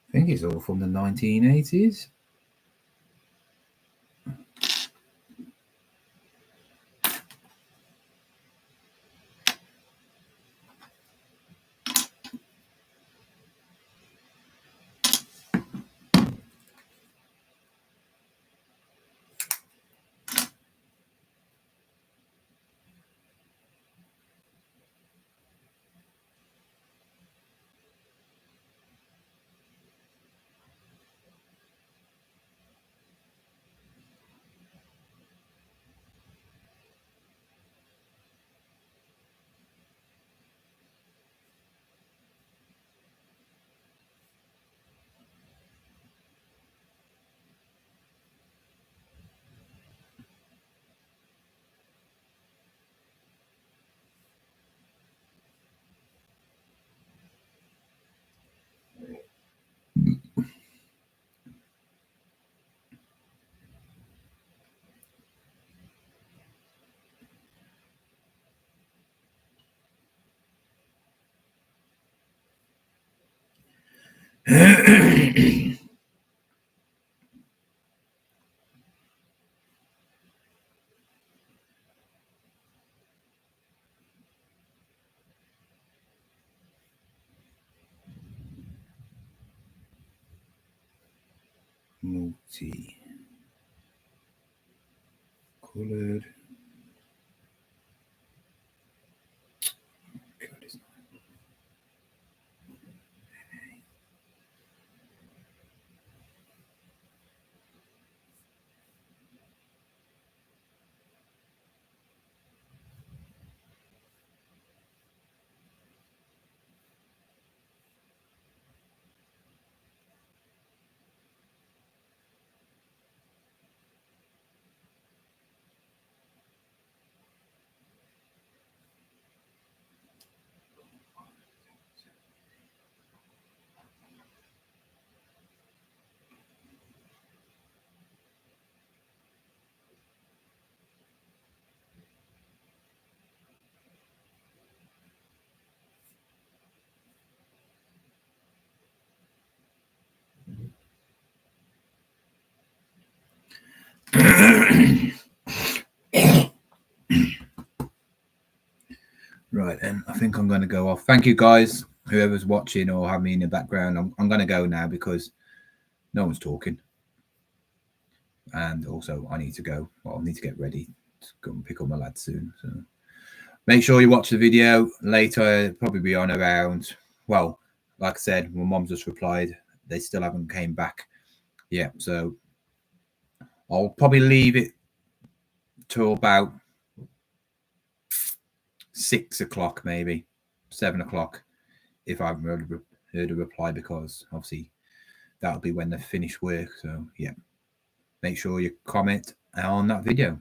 I think it's all from the 1980s. Multi-colored. Right, and I think I'm going to go off. Thank you, guys. Whoever's watching or have me in the background, I'm going to go now because no one's talking. And also, I need to go. Well, I need to get ready to go and pick up my lad soon. So make sure you watch the video later. It'll probably be on around. Well, like I said, my mom just replied. They still haven't came back yet. So I'll probably leave it till about 6 o'clock, maybe 7 o'clock, if I haven't heard a reply, because obviously that'll be when they finish work. So yeah, make sure you comment on that video.